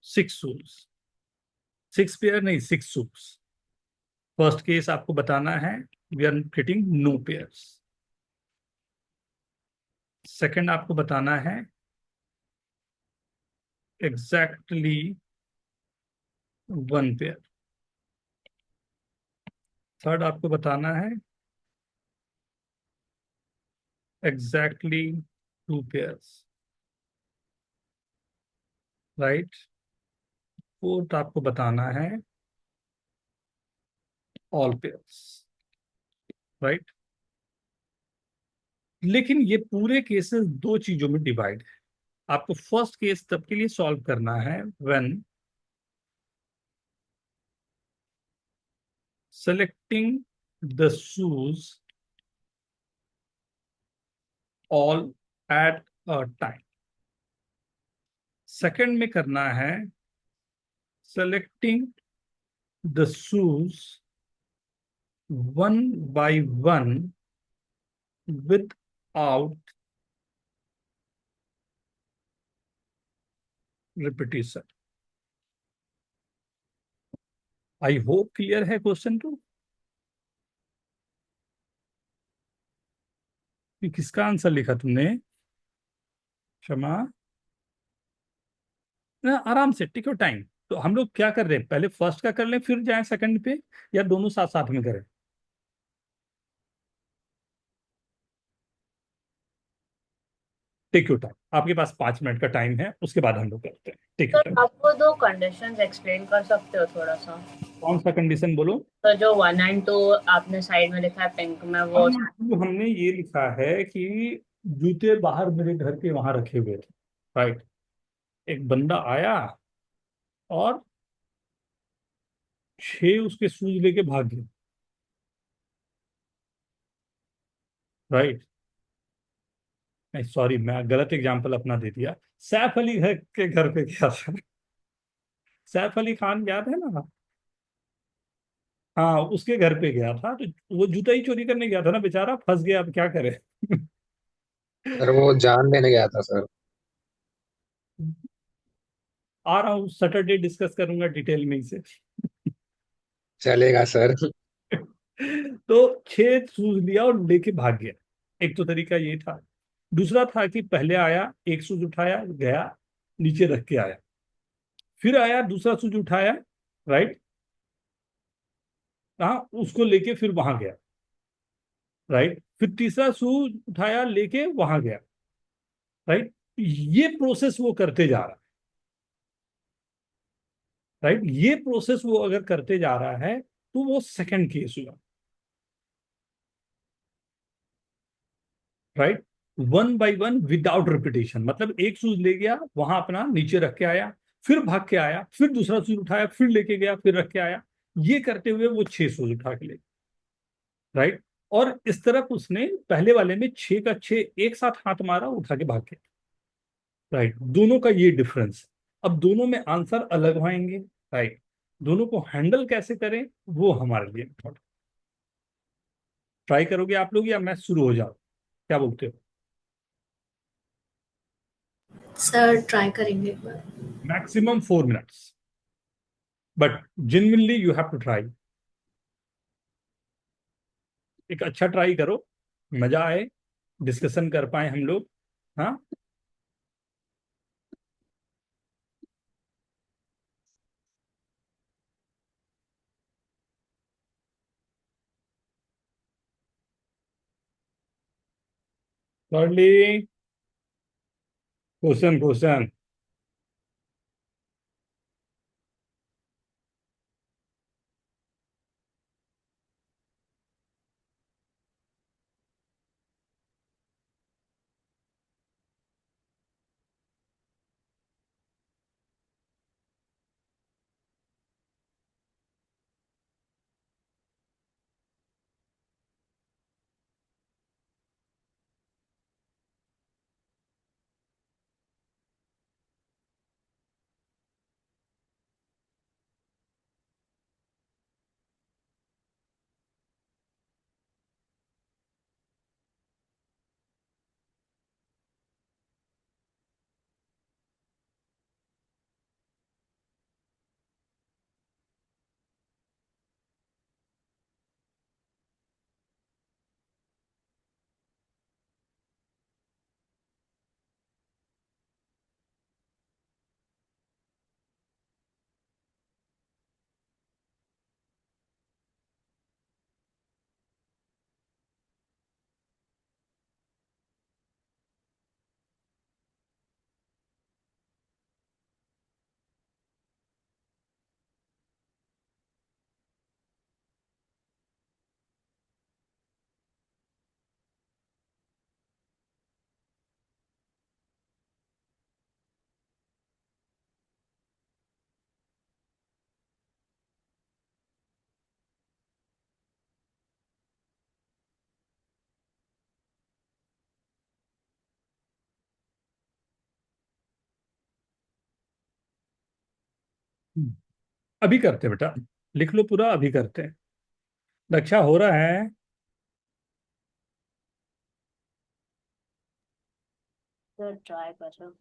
6 shoes. 6 pair नहीं, 6 शूज। फर्स्ट केस आपको बताना है we are getting no pairs. Second आपको बताना है एग्जैक्टली 1 पेयर। थर्ड आपको बताना है एग्जैक्टली 2 पेयर्स, राइट। फोर्थ आपको बताना है ऑल पेयर्स, राइट। लेकिन ये पूरे केसेस दो चीजों में डिवाइड है। आपको फर्स्ट केस तब के लिए सॉल्व करना है when selecting the shoes all at a time। Second में करना है selecting the shoes one by one without repetition। I hope clear है क्वेश्चन टू कि किसका आंसर लिखा तुमने? क्षमा, ना आराम से, टेक योर टाइम। तो हम लोग क्या कर रहे हैं, पहले फर्स्ट का कर लें फिर जाएं सेकंड पे, या दोनों साथ साथ में करें? टेक योर टाइम, आपके पास 5 मिनट का टाइम है, उसके बाद हम लोग करते हैं। Take your sir time. आप वो दो कंडीशंस एक्सप्लेन कर सकते हो थोड़ा सा? कौन सा कंडीशन बोलो? तो जो 1 एंड 2 आपने साइड में लिखा है पिंक में, वो हमने ये लिखा है कि जूते बाहर मेरे घर के वहां रखे हुए थे, राइट। एक बंदा आया और 6 उसके शूज लेके भाग गया, राइट। नहीं सॉरी, मैं गलत एग्जांपल अपना दे दिया। सैफ अली घर के घर पे गया था। सैफ अली खान याद है ना? हाँ, उसके घर पे गया था, तो वो जूता ही चोरी करने गया था ना, बेचारा फंस गया, अब क्या करे। सर वो जान देने गया था सर। आ रहा हूँ, सैटरडे डिस्कस करूंगा डिटेल में इसे। चलेगा सर। तो 6 शूज लिया और लेके भाग गया। एक तो तरीका ये था। दूसरा था कि पहले आया, एक शूज उठाया गया, नीचे रख के आया, फिर आया दूसरा शूज उठाया, राइट। हाँ, उसको लेके फिर वहां गया, राइट। फिर तीसरा शूज उठाया लेके वहां गया, राइट। ये प्रोसेस वो करते जा रहा है, राइट। ये प्रोसेस वो अगर करते जा रहा है तो वो सेकंड केस हुआ, राइट। 1 by 1 विदाउट रिपीटेशन, मतलब एक शूज ले गया वहां अपना नीचे रख के आया, फिर भाग के आया, फिर दूसरा शूज उठाया, फिर लेके गया, फिर रख के आया। ये करते हुए वो 6 शूज उठा के ले, राइट। और इस तरफ उसने पहले वाले में 6 का 6 एक साथ हाथ मारा, उठा के भाग गया, राइट। दोनों का ये डिफरेंस। अब दोनों में आंसर अलग आएंगे, राइट। दोनों को हैंडल कैसे करें वो हमारे लिए इम्पोर्टेंट। ट्राई करोगे आप लोग या मैं शुरू हो जाऊं, क्या बोलते हो? सर ट्राई करेंगे एक बार। Maximum 4 minutes, but genuinely you have to try. एक अच्छा ट्राई करो, मजा आए, डिस्कशन कर पाए हम लोग। हाँ, thirdly, क्वेश्चन। अभी करते हैं बेटा, लिख लो पूरा, अभी करते हैं। रक्षा हो रहा है। सर ट्राई कर रहा हूँ।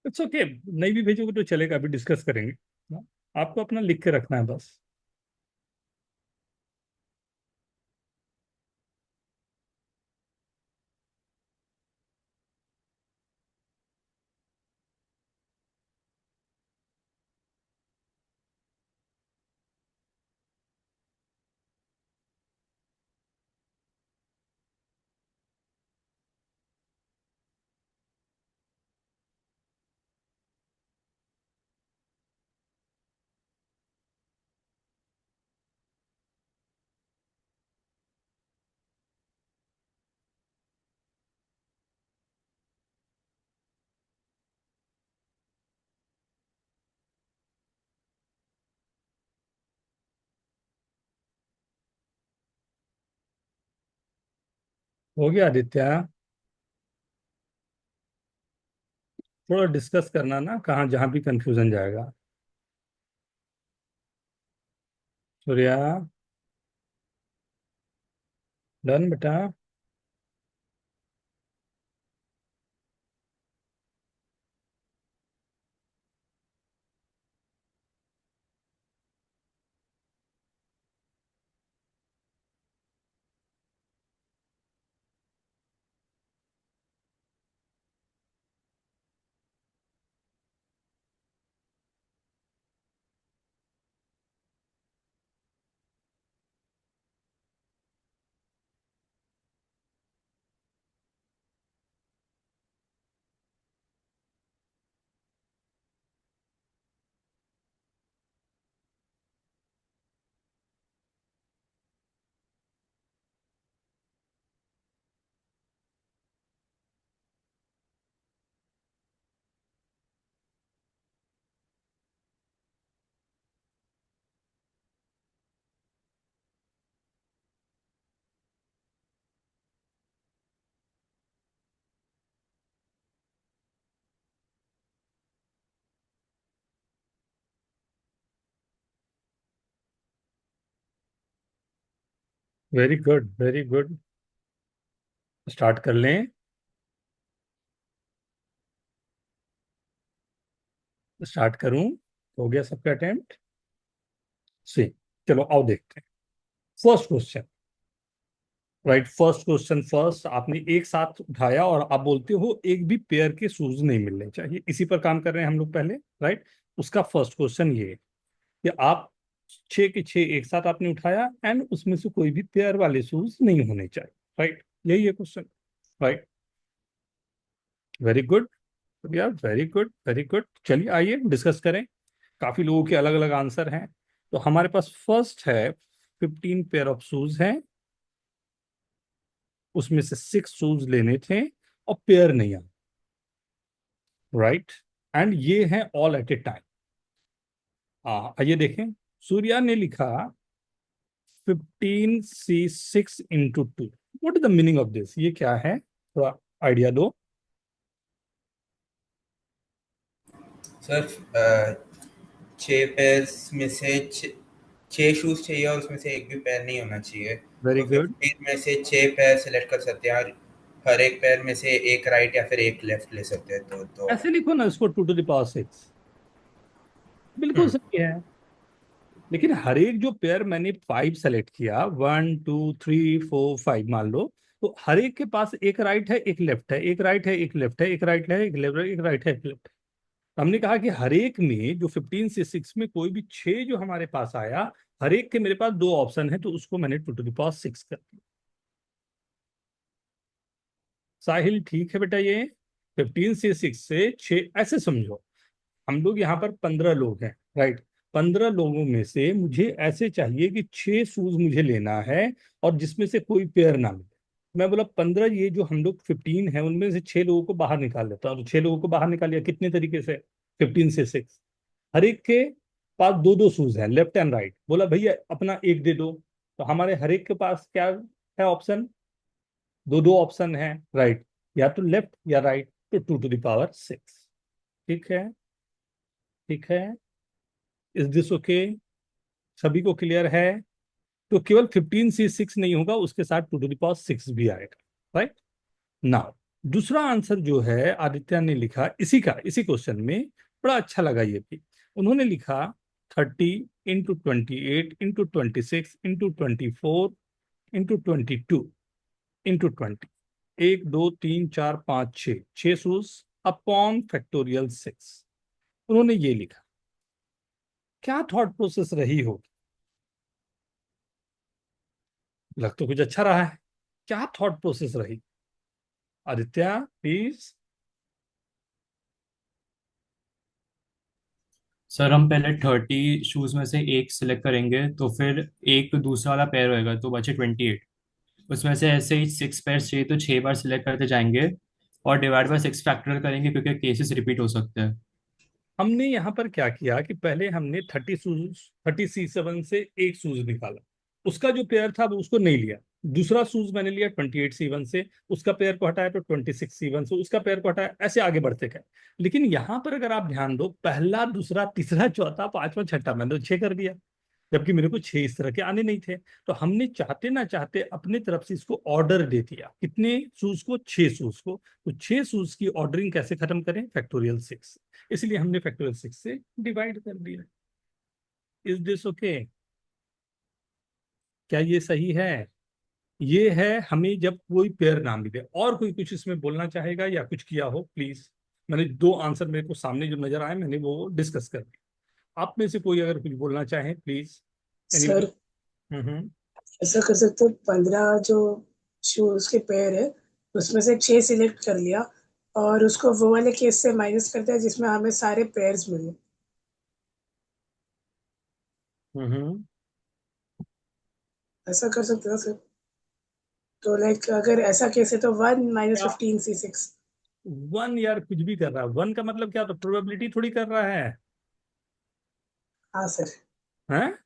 इट्स ओके, नहीं भी भेजोगे तो चलेगा, अभी डिस्कस करेंगे। आपको अपना लिख के रखना है बस। हो गया आदित्य? थोड़ा डिस्कस करना ना, कहाँ जहाँ भी कंफ्यूजन जाएगा। सूर्या, डन बेटा? Very good, very good. Start कर लें? स्टार्ट करूं? हो गया सबका अटेम्प्ट? सी, चलो आओ देखते हैं। First question, right? First question first, आपने एक साथ उठाया और आप बोलते हो एक भी पेयर के शूज नहीं मिलने चाहिए। इसी पर काम कर रहे हैं हम लोग पहले, राइट? उसका फर्स्ट क्वेश्चन ये है कि आप छह के छह एक साथ आपने उठाया एंड उसमें से कोई भी पेयर वाले शूज नहीं होने चाहिए, राइट? यही है क्वेश्चन, राइट? वेरी गुड यार, वेरी गुड, वेरी गुड। चलिए आइए डिस्कस करें। काफी लोगों के अलग अलग आंसर हैं। तो हमारे पास फर्स्ट है 15 पेयर ऑफ शूज हैं, उसमें से 6 शूज लेने थे और पेयर नहीं आए, राइट? एंड ये है ऑल एट ए टाइम। आइए देखें। सूर्या ने लिखा 15C6 into 2। What is the meaning of this? ये क्या है, थोड़ा आइडिया दो। सर 6 पेयर्स में से 6 शूज चाहिए और उसमें से एक भी पैर नहीं होना चाहिए। वेरी तो गुड। 15 में से 6 पैर सेलेक्ट कर सकते हैं और हर एक पैर में से एक राइट या फिर एक लेफ्ट ले सकते हैं। तो ऐसे लिखो ना इसको, 2 to the power 6। बिल्कुल हम्म, सही है। लेकिन हर एक जो पेयर मैंने 5 सेलेक्ट किया, 1 2 3 4 5 मान लो, तो हर एक के पास एक राइट है एक लेफ्ट है, एक राइट है एक लेफ्ट है, एक राइट है एक लेफ्ट है, एक राइट है एक लेफ्ट है। हमने कहा कि हर एक में जो 15 से 6 में कोई भी 6 जो हमारे पास आया, हर एक के मेरे पास 2 ऑप्शन है, तो उसको मैंने 2 to the power 6 कर दिया। साहिल ठीक है बेटा, ये 15 से 6 से 6 ऐसे समझो। हम लोग यहाँ पर 15 लोग हैं, राइट? 15 लोगों में से मुझे ऐसे चाहिए कि 6 शूज मुझे लेना है और जिसमें से कोई पेयर ना मिले। मैं बोला 15, ये जो हम लोग 15 है उनमें से 6 लोगों को बाहर निकाल लेता हूँ। तो 6 लोगों को बाहर निकालिए कितने तरीके से, 15 से 6। हर एक के पास दो दो शूज हैं, लेफ्ट एंड राइट। बोला भैया अपना एक दे दो। तो हमारे हर एक के पास क्या है ऑप्शन, दो दो ऑप्शन है, राइट, या तो लेफ्ट या राइट। तो 2 to the power 6। ठीक है, ठीक है, इज दिस ओके? सभी को क्लियर है? तो केवल 15 से 6 नहीं होगा, उसके साथ 2 to the power 6 भी आएगा, राइट। नाउ दूसरा आंसर जो है आदित्य ने लिखा इसी क्वेश्चन में, बड़ा अच्छा लगा ये भी। उन्होंने लिखा 30 into 28 into 24 into 22 into 20, 1 2 3 4 5 6 सूज अपॉन फैक्टोरियल 6। उन्होंने ये लिखा, क्या थॉट प्रोसेस रही हो? लग तो कुछ अच्छा रहा है, क्या थॉट प्रोसेस रही? आदित्य प्लीज। सर हम पहले 30 शूज में से एक सिलेक्ट करेंगे, तो फिर एक तो दूसरा वाला पेयर होएगा, तो बचे 28। उसमें से ऐसे ही 6 पेयर चाहिए, तो 6 बार सिलेक्ट करते जाएंगे और डिवाइड बाय 6 फैक्टोरियल करेंगे, क्योंकि केसेस रिपीट हो सकते हैं। हमने यहाँ पर क्या किया कि पहले हमने 30 C7 से एक सूज निकाला, उसका जो पेयर था वो उसको नहीं लिया। दूसरा सूज मैंने लिया 28C1 से, उसका पेयर को हटाया, तो 26C1 से उसका पेयर को हटाया, ऐसे आगे बढ़ते गए। लेकिन यहाँ पर अगर आप ध्यान दो, पहला दूसरा तीसरा चौथा पांचवा छठा, मैंने तो 6 कर दिया, जबकि मेरे को 6 इस तरह के आने नहीं थे। तो हमने चाहते ना चाहते अपने तरफ से इसको ऑर्डर दे दिया, कितने सूज को, 6 सूज को। तो 6 सूज की ऑर्डरिंग कैसे खत्म करें, फैक्टोरियल 6, इसलिए हमने फैक्टोरियल 6 से डिवाइड कर दिया। Is this okay? क्या ये सही है? ये है हमें जब कोई पेयर ना मिले। और कोई कुछ इसमें बोलना चाहेगा या कुछ किया हो प्लीज? मैंने दो आंसर मेरे को सामने जो नजर आए मैंने वो डिस्कस कर दिया। आप में से कोई अगर कुछ बोलना चाहे प्लीज। सर ऐसा कर सकते हो, 15 जो शूज के पेयर है उसमें से 6 सिलेक्ट कर लिया और उसको वो वाले केस से माइनस करते हैं जिसमें हमें सारे पेयर्स मिले। ऐसा कर सकते हो सर? तो लाइक अगर ऐसा केस है तो 1 - 15C6। 1 यार कुछ भी कर रहा है, 1 का मतलब क्या, तो प्रोबेबिलिटी थोड़ी कर रहा है। हाँ सर। हैं?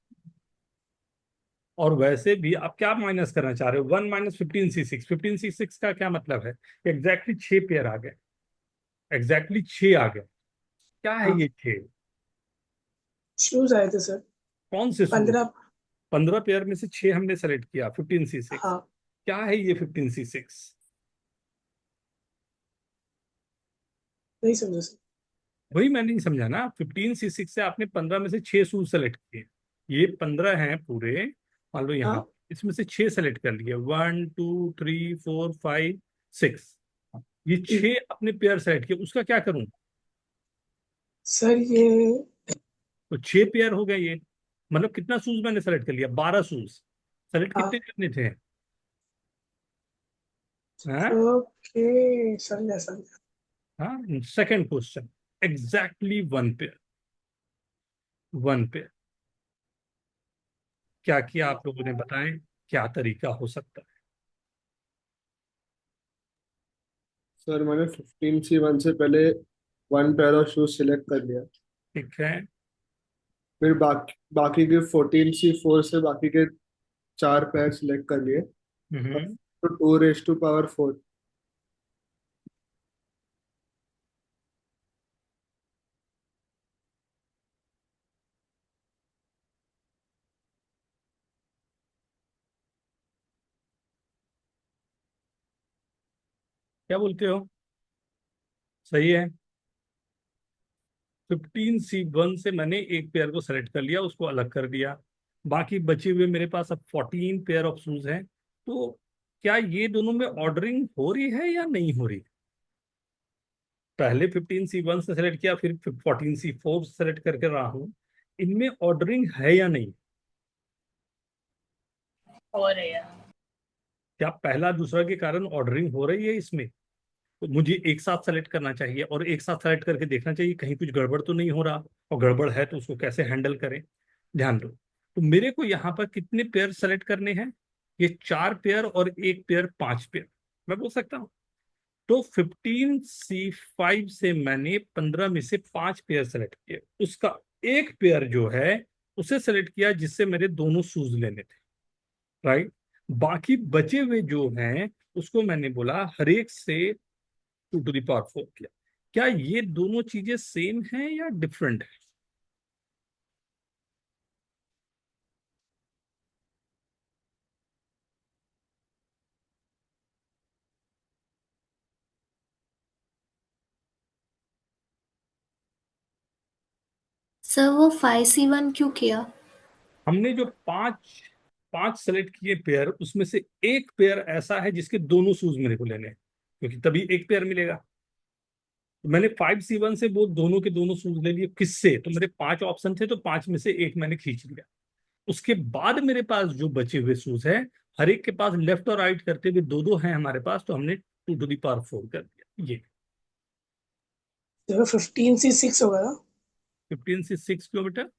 और वैसे भी आप क्या माइनस करना चाह रहे हो, 1 - 15C6। 15C6 का क्या मतलब है? एग्जैक्टली 6 पेयर आ गए, एग्जैक्टली 6 आ गए। क्या है हाँ, ये 6? शूज आए थे सर कौन से सूज? 15। 15 पेयर में से 6 हमने सेलेक्ट किया, 15C6। हाँ, क्या है ये 15C6? नहीं समझा सर। वही मैं नहीं समझा ना, 15C6 से आपने 15 में से 6 सूज सेलेक्ट किए। ये 15 हैं पूरे, मान लो यहाँ, हाँ इसमें से 6 सेलेक्ट कर लिए, 1 2 3 4 5 6। ये 6 अपने पेयर सेलेक्ट किए, उसका क्या करूं? सर ये तो 6 पेयर हो गए ये, मतलब कितना शूज मैंने सेलेक्ट कर लिया, 12 शूज। सेलेक्ट हाँ, कितने करने थे? हाँ, ओके समझा समझा। हाँ। Second question, exactly 1 pair, 1 pair. क्या किया आप लोगों ने, बताएं क्या तरीका हो सकता है? सर मैंने 15C1 से पहले 1 पेयर ऑफ शूज सिलेक्ट कर लिया। ठीक है। फिर बाकी के 14C4 से बाकी के 4 पेयर सिलेक्ट कर लिए। हम्म। तो 2 raised to power 4। क्या बोलते हो? सही है। 15C1 से मैंने एक पेयर को सेलेक्ट कर लिया, उसको अलग कर दिया। बाकी बचे हुए मेरे पास अब 14 पेयर ऑफ शूज हैं। तो क्या ये दोनों में ऑर्डरिंग हो रही है या नहीं हो रही? पहले 15C1 से सेलेक्ट किया, फिर 14C4 सेलेक्ट करके रहा हूं, इनमें ऑर्डरिंग है या नहीं? और यार क्या पहला दूसरा के कारण ऑर्डरिंग हो रही है इसमें? तो मुझे एक साथ सेलेक्ट करना चाहिए और एक साथ सेलेक्ट करके देखना चाहिए कहीं कुछ गड़बड़ तो नहीं हो रहा, और गड़बड़ है तो उसको कैसे हैंडल करें। ध्यान दो, तो मेरे को यहाँ पर कितने पेयर सेलेक्ट करने हैं? ये 4 पेयर और एक पेयर 5 पेयर, मैं बोल सकता हूँ। तो 15C5 से मैंने 15 में से 5 पेयर सेलेक्ट किए, उसका एक पेयर जो है उसे सेलेक्ट किया जिससे मेरे दोनों शूज लेने थे, राइट। बाकी बचे हुए जो हैं उसको मैंने बोला हर एक से 2 to the power 4 किया। क्या ये दोनों चीजें सेम हैं या डिफरेंट है? सर वो 5C1 क्यों किया? हमने जो पांच पांच सेलेक्ट किए पेयर, उसमें से एक पेयर ऐसा है जिसके दोनों शूज मेरे को लेने हैं, क्योंकि तभी एक पेयर मिलेगा। तो मैंने 5C1 से वो दोनों के दोनों शूज ले लिए। किससे? तो मेरे 5 ऑप्शन थे, तो 5 में से एक मैंने खींच लिया। उसके बाद मेरे पास जो बचे हुए शूज है, हर एक के पास लेफ्ट और राइट करते हुए दो दो हैं हमारे पास, तो हमने 2 to the power 4 कर दिया। ये देखो 15C6 होगा ना 15 से 6 किलोमीटर।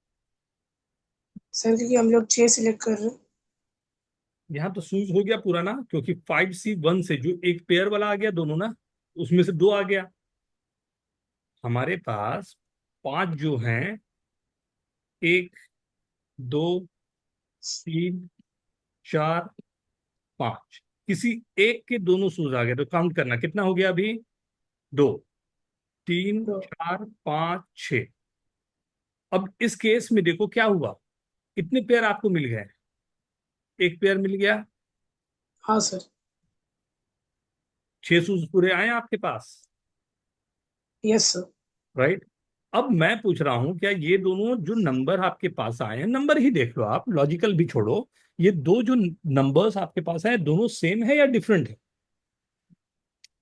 सर, क्योंकि हम लोग 6 सिलेक्ट कर रहे हैं। यहाँ तो शूज हो गया पूरा ना, क्योंकि 5C1 से जो एक पेयर वाला आ गया दोनों ना, उसमें से दो आ गया। हमारे पास 5 जो हैं, 1, 2, 3, 4, 5, किसी एक के दोनों शूज आ गए, तो काउंट करना कितना हो गया अभी। 2, 3, 4, 5, 6। अब इस केस में देखो क्या हुआ, कितने पेयर आपको मिल गए? एक पेयर मिल गया। हाँ सर। 6 शूज पूरे आए आपके पास, यस सर। राइट। अब मैं पूछ रहा हूं, क्या ये दोनों जो नंबर आपके पास आए हैं, नंबर ही देख लो आप, लॉजिकल भी छोड़ो, ये दो जो नंबर्स आपके पास आए दोनों सेम है या डिफरेंट है?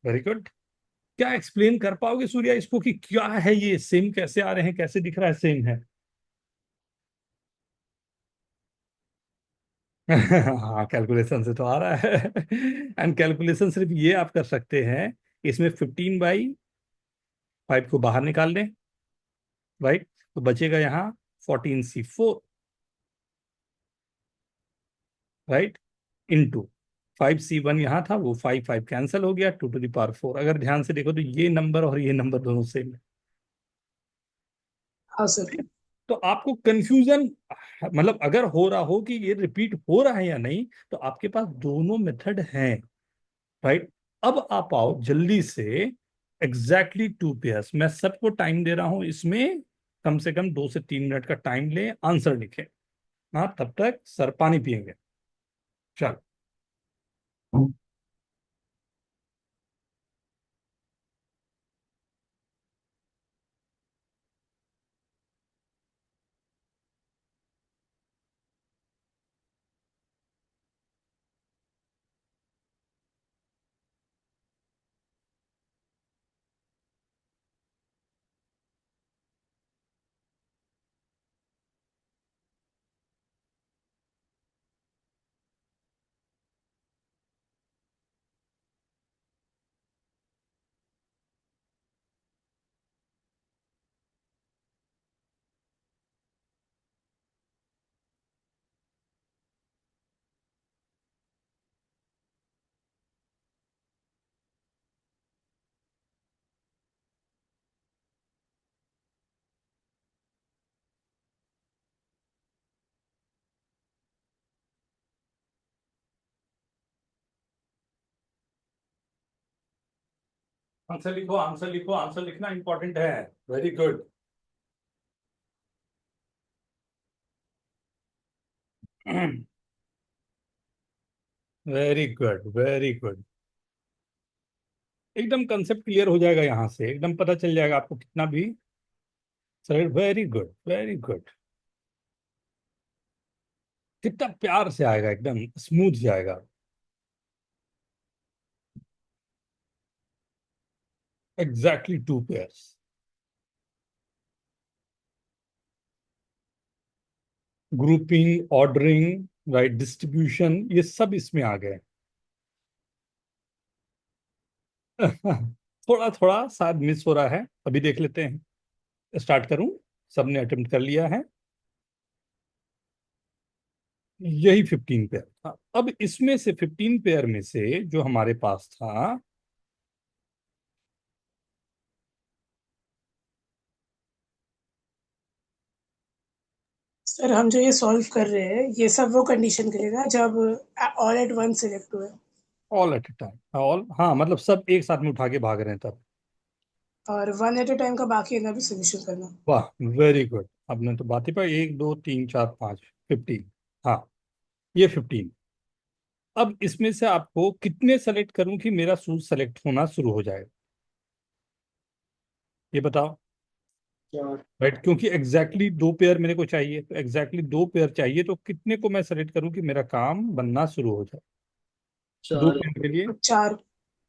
Very good. क्या एक्सप्लेन कर पाओगे सूर्या इसको कि क्या है ये, सेम कैसे आ रहे हैं, कैसे दिख रहा है सेम है? हाँ, कैलकुलेशन से तो आ रहा है। एंड कैलकुलेशन सिर्फ ये आप कर सकते हैं, इसमें 15/5 को बाहर निकाल लें, राइट। तो बचेगा यहाँ 14C4, राइट, इंटू 5C1 यहाँ था, वो 5 5 कैंसिल हो गया, 2 to the power 4। अगर ध्यान से देखो तो ये नंबर और ये नंबर दोनों सेम है। हाँ सर। तो आपको कंफ्यूजन, मतलब अगर हो रहा हो कि ये रिपीट हो रहा है या नहीं, तो आपके पास दोनों मेथड हैं, राइट। अब आप आओ जल्दी से, एग्जैक्टली 2 पेयर्स। मैं सबको टाइम दे रहा हूं इसमें, कम से कम 2 से 3 मिनट का टाइम ले, आंसर लिखे। हाँ, तब तक सर पानी पियेंगे। चल। आंसर लिखो, आंसर लिखो, आंसर लिखना इंपॉर्टेंट है। Very good. Very good, very good. एकदम कंसेप्ट क्लियर हो जाएगा, यहाँ से एकदम पता चल जाएगा आपको कितना भी। Sir very good, very good. कितना प्यार से आएगा, एकदम स्मूथ जाएगा। Exactly 2 pairs. Grouping, ordering, right, distribution, ये सब इसमें आ गए। थोड़ा थोड़ा शायद मिस हो रहा है, अभी देख लेते हैं। स्टार्ट करूं? सबने अटेम्प्ट कर लिया है। यही 15 पेयर था। अब इसमें से 15 पेयर में से जो हमारे पास था, सर हम जो ये सॉल्व कर रहे हैं ये सब वो कंडीशन करेगा जब ऑल एट वन सिलेक्ट हुए all at A time, all, हाँ मतलब सब एक साथ में उठा के भाग रहे हैं तब। और वन एट ए टाइम का बाकी है ना भी सोल्यूशन करना। वाह, वेरी गुड। आपने तो बात ही पर 1 2 3 4 5 15। हाँ, ये 15। अब इसमें से आपको कितने सेलेक्ट करूं कि मेरा शूज सेलेक्ट होना शुरू हो जाए, ये बताओ। 4। राइट, क्योंकि एग्जैक्टली 2 पेयर मेरे को चाहिए, तो एग्जैक्टली 2 पेयर चाहिए, तो कितने को मैं सेलेक्ट करूं कि मेरा काम बनना शुरू हो जाए? 2 4। पेयर के लिए 4।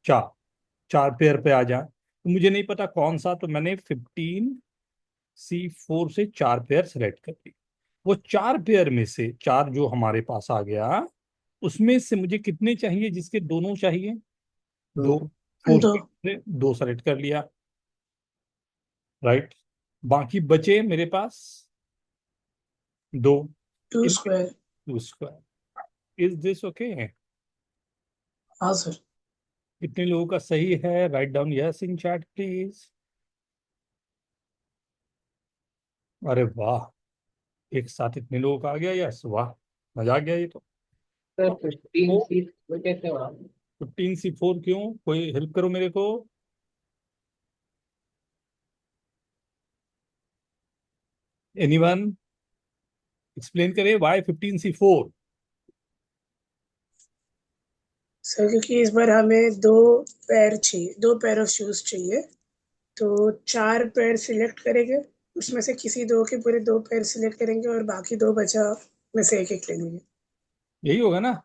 4, 4 पेयर पे आ जाए। तो मुझे नहीं पता कौन सा, तो मैंने 15C4 से 4 पेयर सेलेक्ट कर ली। वो 4 पेयर में से 4 जो हमारे पास आ गया, उसमें से मुझे कितने चाहिए जिसके दोनों चाहिए? 2। 4 2। से 2 सेलेक्ट कर लिया। राइट, बाकी बचे मेरे पास 2। 2 in square. 2 square. Is this okay? हाँ सर। कितने लोगों का सही है? Write down yes in chat please. अरे वाह, एक साथ इतने लोगों का आ गया यस, वाह, मजा आ गया ये तो। सर 15C वो कैसे हुआ? 15C4 क्यों? कोई हेल्प करो मेरे को। एनीवन एक्सप्लेन करे वाई 15C4? सर क्योंकि इस बार हमें 2 पैर चाहिए, 2 पैर ऑफ शूज चाहिए, तो 4 पैर सिलेक्ट करेंगे, उसमें से किसी 2 के पूरे 2 पैर सिलेक्ट करेंगे और बाकी 2 बचा में से एक एक ले लेंगे। यही होगा ना?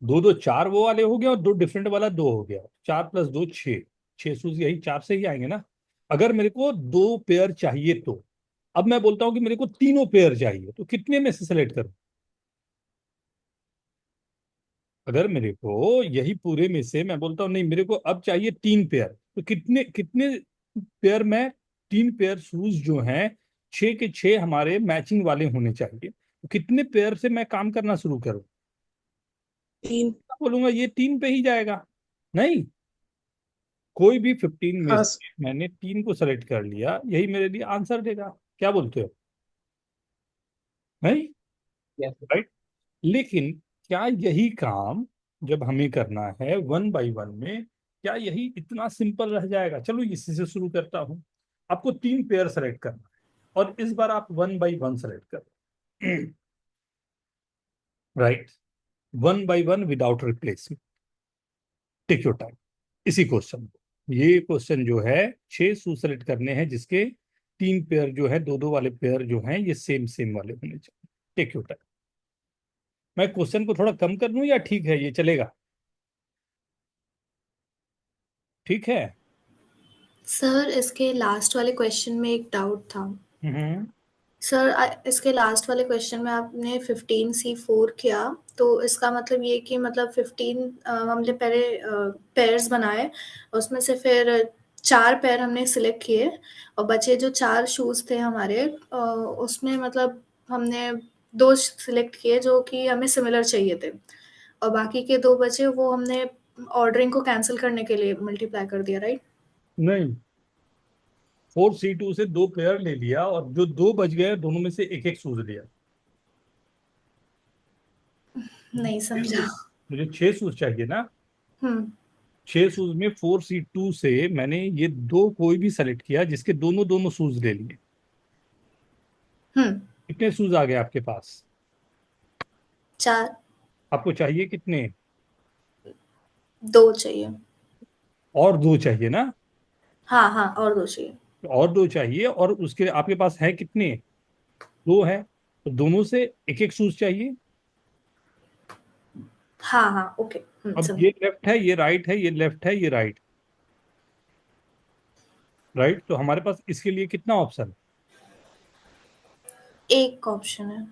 2 2 4 वो वाले हो गया, और 2 डिफरेंट वाला 2 हो गया। 4 + 2 6, 6 शूज यही 4 से ही आएंगे ना। अगर मेरे को 2 पेयर चाहिए तो अब मैं बोलता हूँ कि मेरे को तीनों पेयर चाहिए, तो कितने में से सेलेक्ट करूं? अगर मेरे को यही पूरे में से मैं बोलता हूँ नहीं मेरे को अब चाहिए 3 पेयर, तो कितने कितने पेयर में? 3 पेयर शूज जो हैं, 6 के 6 हमारे मैचिंग वाले होने चाहिए, तो कितने पेयर से मैं काम करना शुरू करूं? 3। बोलूंगा ये 3 पे ही जाएगा। नहीं, कोई भी 15 में हाँ से मैंने 3 को सेलेक्ट कर लिया, यही मेरे लिए आंसर देगा। क्या बोलते हो? नहीं? Yes. राइट। लेकिन क्या यही काम जब हमें करना है 1 by 1 में, क्या यही इतना सिंपल रह जाएगा? चलो इसी से शुरू करता हूं। आपको 3 पेयर सेलेक्ट करना है, और इस बार आप 1 by 1 सेलेक्ट कर। Right, 1 by 1 without replacement. Take your time. इसी क्वेश्चन को, ये क्वेश्चन जो है 6 शू सेलेक्ट करने हैं जिसके 3 पेयर जो है, 2 2 वाले पेयर जो हैं ये सेम सेम वाले होने चाहिए। Take your time. मैं क्वेश्चन को थोड़ा कम कर दूं या ठीक है, ये चलेगा? ठीक है। सर इसके लास्ट वाले क्वेश्चन में एक डाउट था। हम्म। सर इसके लास्ट वाले क्वेश्चन में आपने 15C4 किया, तो इसका मतलब ये कि मतलब 15 हमने पहले पेयर्स बनाए, उसमें से फिर 4 पेयर हमने सिलेक्ट किए, और बचे जो 4 शूज थे हमारे उसमें मतलब हमने 2 सिलेक्ट किए जो कि हमें सिमिलर चाहिए थे, और बाकी के 2 बचे वो हमने ऑर्डरिंग को कैंसिल करने के लिए मल्टीप्लाई कर दिया, राइट? नहीं, 4C2 से 2 पेयर ले लिया, और जो 2 बच गए दोनों में से एक एक शूज लिया। नहीं समझा। मुझे 6 शूज चाहिए ना। हम्म 6 शूज में 4C2 से मैंने ये 2 कोई भी सेलेक्ट किया जिसके दोनों दोनों शूज ले लिए। हम्म कितने शूज आ गए आपके पास? 4। आपको चाहिए कितने? 2 चाहिए। और 2 चाहिए ना? हाँ हाँ, और 2 चाहिए। और 2 चाहिए, और उसके आपके पास है कितने? 2 है, तो दोनों से एक एक शूज चाहिए। हाँ हाँ, ओके, अब समझ। ये लेफ्ट है, ये राइट है, ये लेफ्ट है, ये राइट। राइट, तो हमारे पास इसके लिए कितना ऑप्शन? एक ऑप्शन है।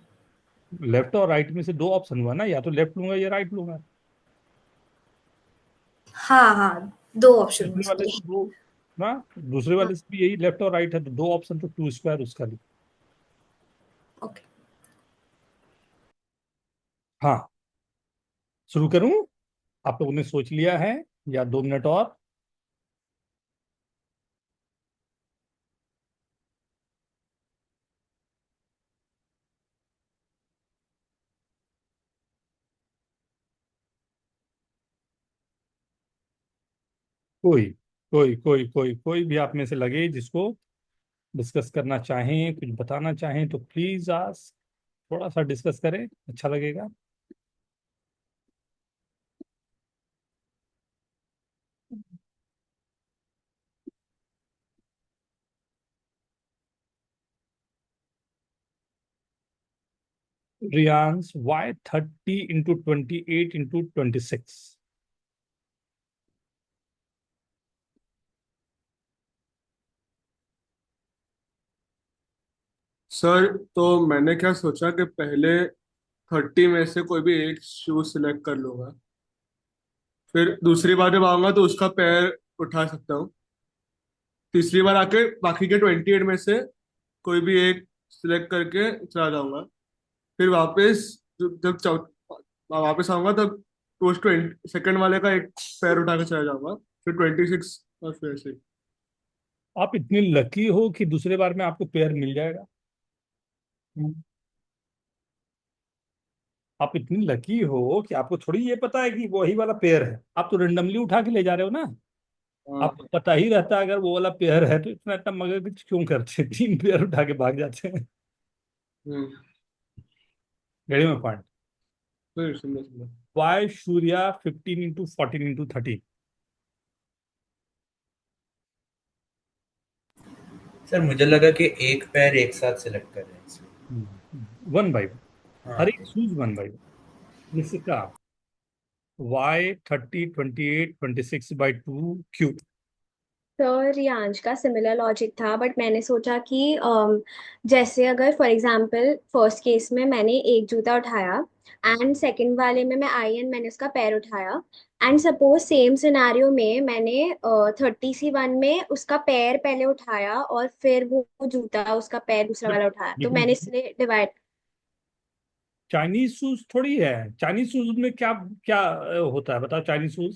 लेफ्ट और राइट में से 2 ऑप्शन हुआ ना, या तो लेफ्ट लूंगा या राइट लूंगा। हाँ हाँ, 2 ऑप्शन दूसरे वाले मोस्टली। से दो ना, दूसरे वाले से भी यही लेफ्ट और राइट है, तो 2 ऑप्शन, तो 2 स्क्वायर उसका भी। ओके। हाँ, शुरू करूं? आप लोगों ने सोच लिया है या 2 मिनट और? कोई कोई भी आप में से लगे जिसको डिस्कस करना चाहें, कुछ बताना चाहें, तो प्लीज आज थोड़ा सा डिस्कस करें, अच्छा लगेगा। रियांस, वाई 30 × 28 × 26? सर, तो मैंने क्या सोचा कि पहले 30 में से कोई भी एक शूज सिलेक्ट कर लूंगा, फिर दूसरी बार जब आऊंगा तो उसका पैर उठा सकता हूँ, तीसरी बार आके बाकी के 28 में से कोई भी एक सिलेक्ट करके चला जाऊंगा, फिर वापस जब वापस आऊंगा तब उस 20 सेकंड वाले का एक पैर उठा के चला जाऊंगा, फिर 26 और फिर ऐसे ही। आप इतने लकी हो कि दूसरे बार में आपको पेयर मिल जाएगा। आप इतनी लकी हो कि आपको थोड़ी ये पता है कि वही वाला पेयर है, आप तो रेंडमली उठा के ले जा रहे हो ना। हाँ। आपको पता ही रहता अगर वो वाला पेयर है तो इतना इतना मगज क्यों करते? 3 पेयर उठा के भाग जाते हैं। हम्म। घड़ी में पॉइंट। फिर सुनो सुनो। वाई सूर्या 15 × 14 × 30? सर मुझे लगा कि एक पैर एक साथ सिलेक्ट कर रहे हैं इसलिए। 1 बाई 1, हाँ हर एक शूज 1 बाई 1। इसका वाई 30 × 28 × 26/2 सर रियांश का सिमिलर लॉजिक था, बट मैंने सोचा कि जैसे अगर फॉर एग्जांपल फर्स्ट केस में मैंने एक जूता उठाया एंड सेकंड वाले में मैं आई एंड मैंने उसका पैर उठाया, एंड सपोज सेम सिनारियो में मैंने 30C1 में उसका पैर पहले उठाया और फिर वो जूता उसका पैर दूसरा वाला उठाया, तो मैंने इसलिए डिवाइड। चाइनीज शूज थोड़ी है। चाइनीज शूज में क्या क्या होता है बताओ? चाइनीज शूज,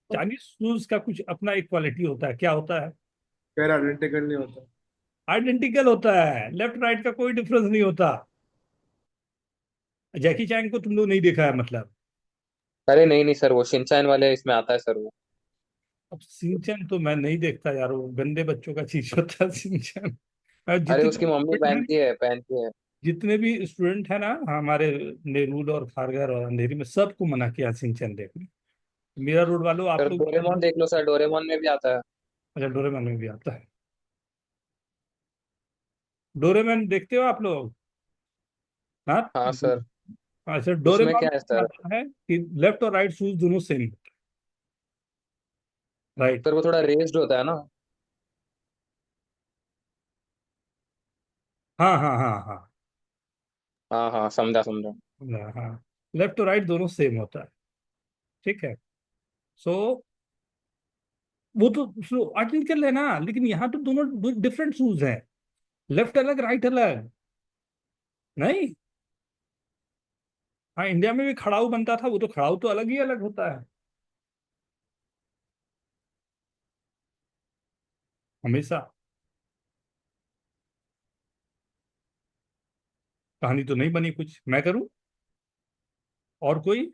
चाइनीज शूज का कुछ अपना एक क्वालिटी होता है, क्या होता है? पैर आइडेंटिकल नहीं होता। आइडेंटिकल होता है, लेफ्ट राइट का कोई डिफरेंस नहीं होता। जैकी चैन को तुम लोग नहीं देखा है मतलब? अरे नहीं नहीं सर, वो शिनचैन वाले इसमें आता है सर वो। अब सिंचन तो मैं नहीं देखता यार, वो गंदे बच्चों का चीज होता है सिंचन। अरे जितने उसकी मम्मी स्टूडेंट हैं, पहनती है पहनती है। जितने भी स्टूडेंट है ना हमारे नेरूल और खारघर और अंधेरी में, सबको मना किया सिंचन देखने। मेरा रोड वालों, आप सर लोग। डोरेमोन देख लो सर, डोरेमोन में भी आता है। अच्छा, डोरेमोन में भी आता है? डोरेमोन देखते हो आप लोग? हाँ। हाँ सर। अच्छा, उसमें डोरेमोन क्या है में सर? आता है कि लेफ्ट और राइट शूज दोनों सेम, राइट। सर वो थोड़ा रेस्ड होता है ना। हाँ हाँ हाँ हाँ हाँ हाँ, समझा समझा। हाँ हाँ, लेफ्ट और राइट दोनों सेम होता है, ठीक है। सो वो तो आर्टिकल कर लेना, लेकिन यहाँ तो दोनों डिफरेंट शूज हैं, लेफ्ट अलग राइट अलग नहीं। हाँ, इंडिया में भी खड़ाऊ बनता था, वो तो खड़ाऊ तो अलग ही अलग होता है हमेशा। कहानी तो नहीं बनी कुछ, मैं करूं? और कोई?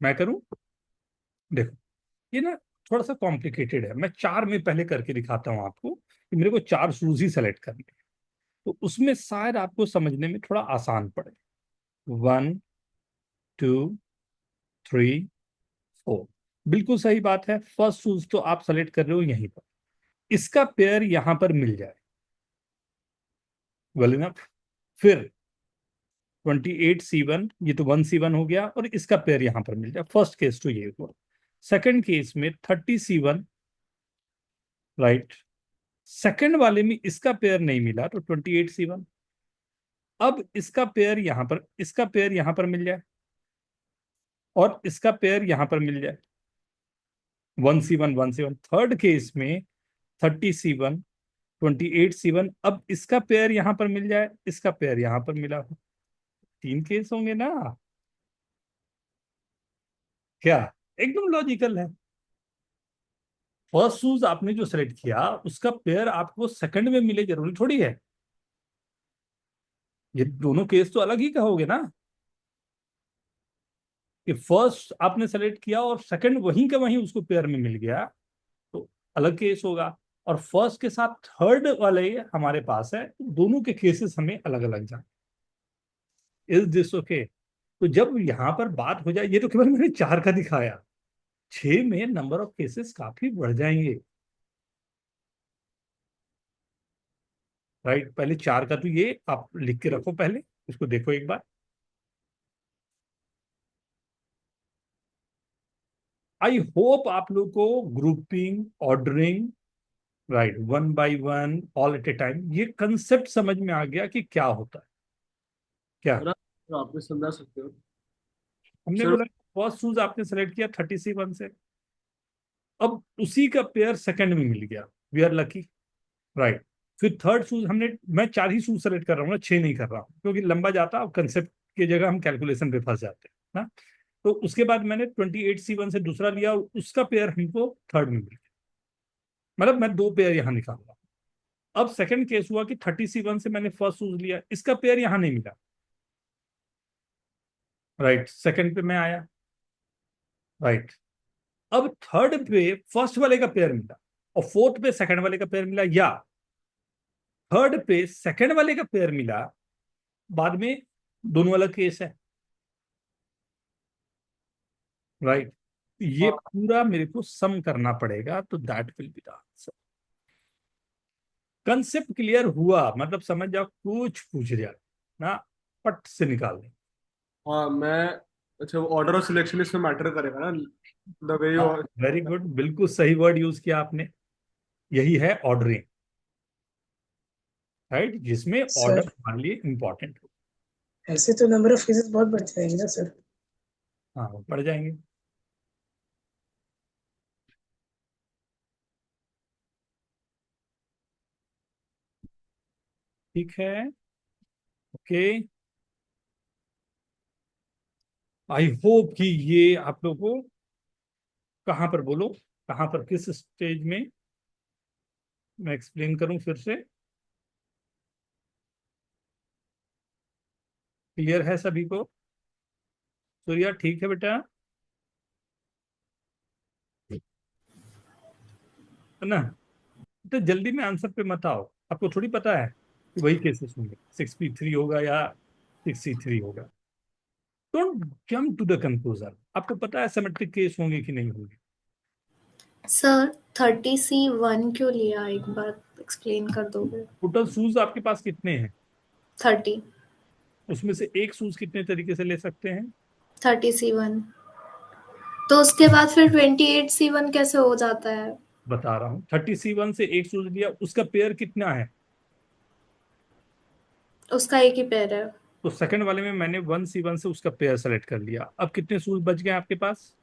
मैं करूं? देखो, ये ना थोड़ा सा कॉम्प्लिकेटेड है, मैं 4 में पहले करके दिखाता हूँ आपको कि मेरे को 4 शूज ही सेलेक्ट करने हैं। तो उसमें शायद आपको समझने में थोड़ा आसान पड़े। 1 2 3 4, बिल्कुल सही बात है। फर्स्ट शूज तो आप सेलेक्ट कर रहे हो यहीं पर, इसका पेयर यहां पर मिल जाए, वेल इनफ। फिर 28C1, ये तो 1C1 हो गया, और इसका पेयर यहां पर मिल जाए। फर्स्ट केस तो ये हुआ। सेकंड केस में 30C1, राइट। सेकंड वाले में इसका पेयर नहीं मिला तो 28C1। अब इसका पेयर यहां पर, इसका पेयर यहां पर मिल जाए, और इसका पेयर यहां पर मिल जाए, 1C1 1C1। थर्ड केस में 30C1 28C1, अब इसका पेयर यहां पर मिल जाए, इसका पेयर यहां पर मिला हो, 3 केस होंगे ना। क्या? एकदम लॉजिकल है। फर्स्ट शूज आपने जो सेलेक्ट किया उसका पेयर आपको सेकंड में मिले, जरूरी थोड़ी है। ये दोनों केस तो अलग ही कहोगे ना, कि फर्स्ट आपने सेलेक्ट किया और सेकंड वहीं का वहीं उसको पेयर में मिल गया, तो अलग केस होगा। और फर्स्ट के साथ थर्ड वाले हमारे पास है, दोनों के केसेस हमें अलग अलग जाए। Is this okay? तो जब यहां पर बात हो जाए, ये तो केवल मैंने 4 का दिखाया, 6 में नंबर ऑफ केसेस काफी बढ़ जाएंगे। राइट, पहले 4 का तो ये आप लिख के रखो, पहले इसको देखो एक बार। आई होप आप लोग को grouping, ordering, right, 1 by 1 all at A time, ये कंसेप्ट समझ में आ गया कि क्या होता है। क्या सर आप वापस समझा सकते हो? हमने सर बोला? फर्स्ट शूज आपने सेलेक्ट किया 30C1 से, अब उसी का पेयर सेकंड में मिल गया, वी आर लकी। राइट, फिर थर्ड शूज हमने, मैं 4 ही शूज सेलेक्ट कर रहा हूँ ना, 6 नहीं कर रहा हूँ, क्योंकि लंबा जाता और कंसेप्ट की जगह हम कैलकुलेशन पे फंस जाते हैं ना। तो उसके बाद मैंने 28C1 से दूसरा लिया, उसका पेयर हमको थर्ड में मिल गया, मतलब मैं 2 पेयर यहाँ निकाल रहा हूँ। अब सेकंड केस हुआ कि 30C1 से मैंने फर्स्ट शूज लिया, इसका पेयर यहाँ नहीं मिला। राइट, सेकंड पे मैं आया। राइट, अब थर्ड पे फर्स्ट वाले का पेयर मिला और फोर्थ पे सेकंड वाले का पेयर मिला, या थर्ड पे सेकंड वाले का पेयर मिला, बाद में दोनों अलग केस है। राइट, ये पूरा मेरे को सम करना पड़ेगा, तो that will be the answer. Concept clear हुआ? मतलब समझ जाओ, कुछ पूछ दिया ना, पट से निकाल दें। हाँ मैं, अच्छा ऑर्डर ऑफ सिलेक्शन इसमें मैटर करेगा ना, the way you. Very good, बिल्कुल सही वर्ड यूज किया आपने, यही है ऑर्डरिंग। राइट, जिसमें ऑर्डर सर हमारे लिए इंपॉर्टेंट हो। ऐसे तो नंबर ऑफ केसेस बहुत बढ़ जाएंगे ना सर? हाँ, बढ़ जाएंगे। ठीक है, ओके। आई होप कि ये आप लोगों को, कहाँ पर बोलो, कहाँ पर, किस स्टेज में मैं एक्सप्लेन करूं फिर से? क्लियर है सभी को? सूर्या ठीक है बेटा, है ना? तो जल्दी में आंसर पे मत आओ, आपको थोड़ी पता है कि वही केसेस होंगे, 6P3 होगा या 6C3 होगा। Don't jump to the conclusion, आपको पता है सिमेट्रिक केस होंगे कि नहीं होंगे। सर 30C1 क्यों लिया, एक बार एक्सप्लेन कर दोगे? टोटल शूज आपके पास कितने हैं? 30। उसमें से एक शूज कितने तरीके से ले सकते हैं? 30C1, तो उसके बाद फिर 28C1 कैसे हो जाता है? बता रहा हूँ, 30C1 से एक शूज लिया, उसका पेयर कितना है? उसका एक ही पेयर है। तो सेकंड वाले में मैंने 1C1 से उसका पेयर सेलेक्ट कर लिया, अब कितने शूज बच गए आपके पास?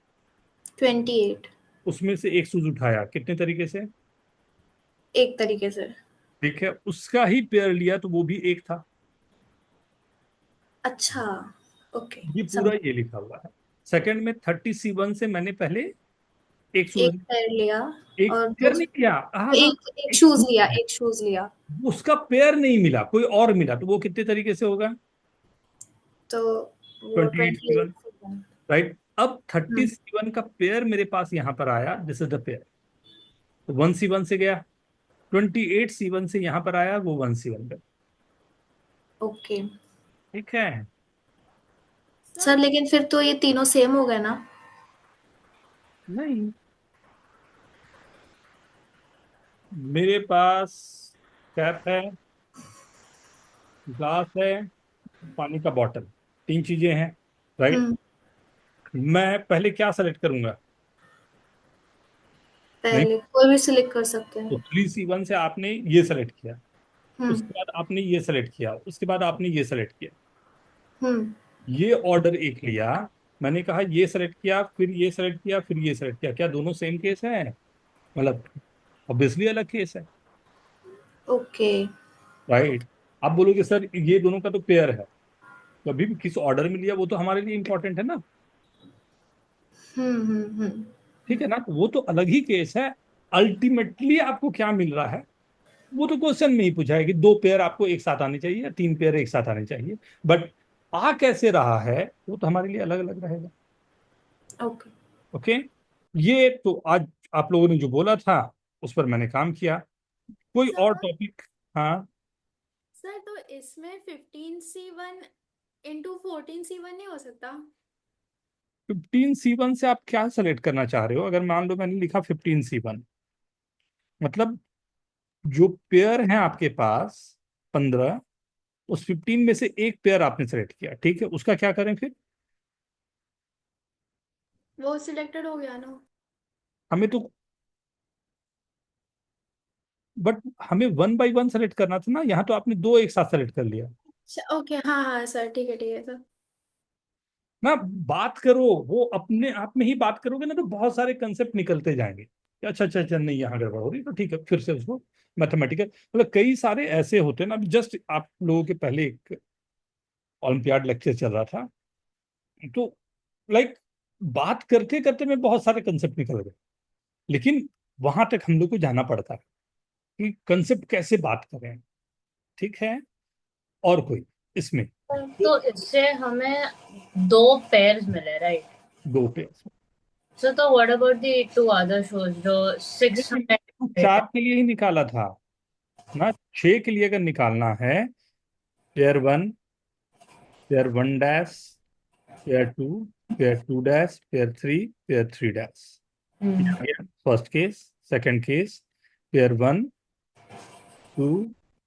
28। उसमें से एक शूज उठाया, कितने तरीके से? एक तरीके से। ठीक है, उसका ही पेयर लिया तो वो भी एक था। अच्छा, ओके, ये पूरा समझ। ये लिखा हुआ है। सेकंड में 30C1 से मैंने पहले एक शूज, एक पेयर लिया एक और पेयर नहीं लिया, हाँ हाँ, एक एक शूज शूज लिया, है, एक शूज लिया। उसका पेयर नहीं मिला, कोई और मिला, तो वो कितने तरीके से होगा? तो वो 28C1। 28C1। राइट, अब 30C1 का पेयर मेरे पास यहाँ पर आया, दिस इज द पेयर, तो 1C1 से गया, 28C1 से यहाँ पर आया, वो 1C1 पे। ओके ठीक है, सर, लेकिन फिर तो ये तीनों सेम हो गए ना? नहीं, मेरे पास कैप है, ग्लास है, पानी का बॉटल, 3 चीजें हैं। राइट, हम्म। मैं पहले क्या सेलेक्ट करूंगा? नहीं, पहले कोई भी सिलेक्ट कर सकते तो हैं। 3C1 से आपने ये सेलेक्ट किया, हम्म। उसके बाद आपने ये सेलेक्ट किया, उसके बाद आपने ये सेलेक्ट किया, हम्म। ये ऑर्डर एक लिया, मैंने कहा ये सेलेक्ट किया, फिर ये सेलेक्ट किया, फिर ये सेलेक्ट किया, क्या दोनों सेम केस है? मतलब ऑब्वियसली अलग केस है, ओके। राइट? आप बोलोगे सर ये दोनों का तो पेयर है, तो अभी भी किस ऑर्डर में लिया वो तो हमारे लिए इंपॉर्टेंट है ना। हम्म। ठीक है ना, तो वो तो अलग ही केस है। अल्टीमेटली आपको क्या मिल रहा है वो तो क्वेश्चन में ही पूछा है कि दो पेयर आपको एक साथ आने चाहिए या तीन पेयर एक साथ आने चाहिए, बट आ कैसे रहा है वो तो हमारे लिए अलग अलग रहेगा। ओके। ओके, ये तो आज आप लोगों ने जो बोला था उस पर मैंने काम किया। कोई और सर टॉपिक? हाँ। सर तो इसमें 15C1 इंटू 14C1 नहीं हो सकता? 15C1 से आप क्या सेलेक्ट करना चाह रहे हो? अगर मान लो मैंने लिखा 15C1, मतलब जो पेयर है आपके पास 15, उस 15 में से एक पेयर आपने सेलेक्ट किया, ठीक है, उसका क्या करें फिर? वो सिलेक्टेड हो गया ना? हमें तो, बट हमें वन बाय वन सेलेक्ट करना था ना, यहाँ तो आपने दो एक साथ सेलेक्ट कर लिया अच्छा, ओके, हाँ हाँ सर, ठीक है सर। ना। बात करो, वो अपने आप में ही बात करोगे ना तो बहुत सारे कंसेप्ट निकलते जाएंगे कि अच्छा अच्छा अच्छा, नहीं यहाँ गड़बड़ हो रही, तो ठीक है फिर से उसको मैथमेटिकल, मतलब कई सारे ऐसे होते हैं ना। अभी जस्ट आप लोगों के पहले एक ओलंपियाड लेक्चर चल रहा था, तो लाइक बात करते करते में बहुत सारे कंसेप्ट निकल गए, लेकिन वहां तक हम लोग को जाना पड़ता है कि कंसेप्ट कैसे बात करें। ठीक है, और कोई इसमें? तो इससे हमें दो पेयर्स मिले, राइट? दो पेयर? सो तो what about the two other shows जो सिक्स लेकिन चार के लिए ही निकाला था ना, छह के लिए अगर निकालना है, pair one, pair one dash, pair two, pair two dash, pair three, pair three dash. First case, second case, pair one, two,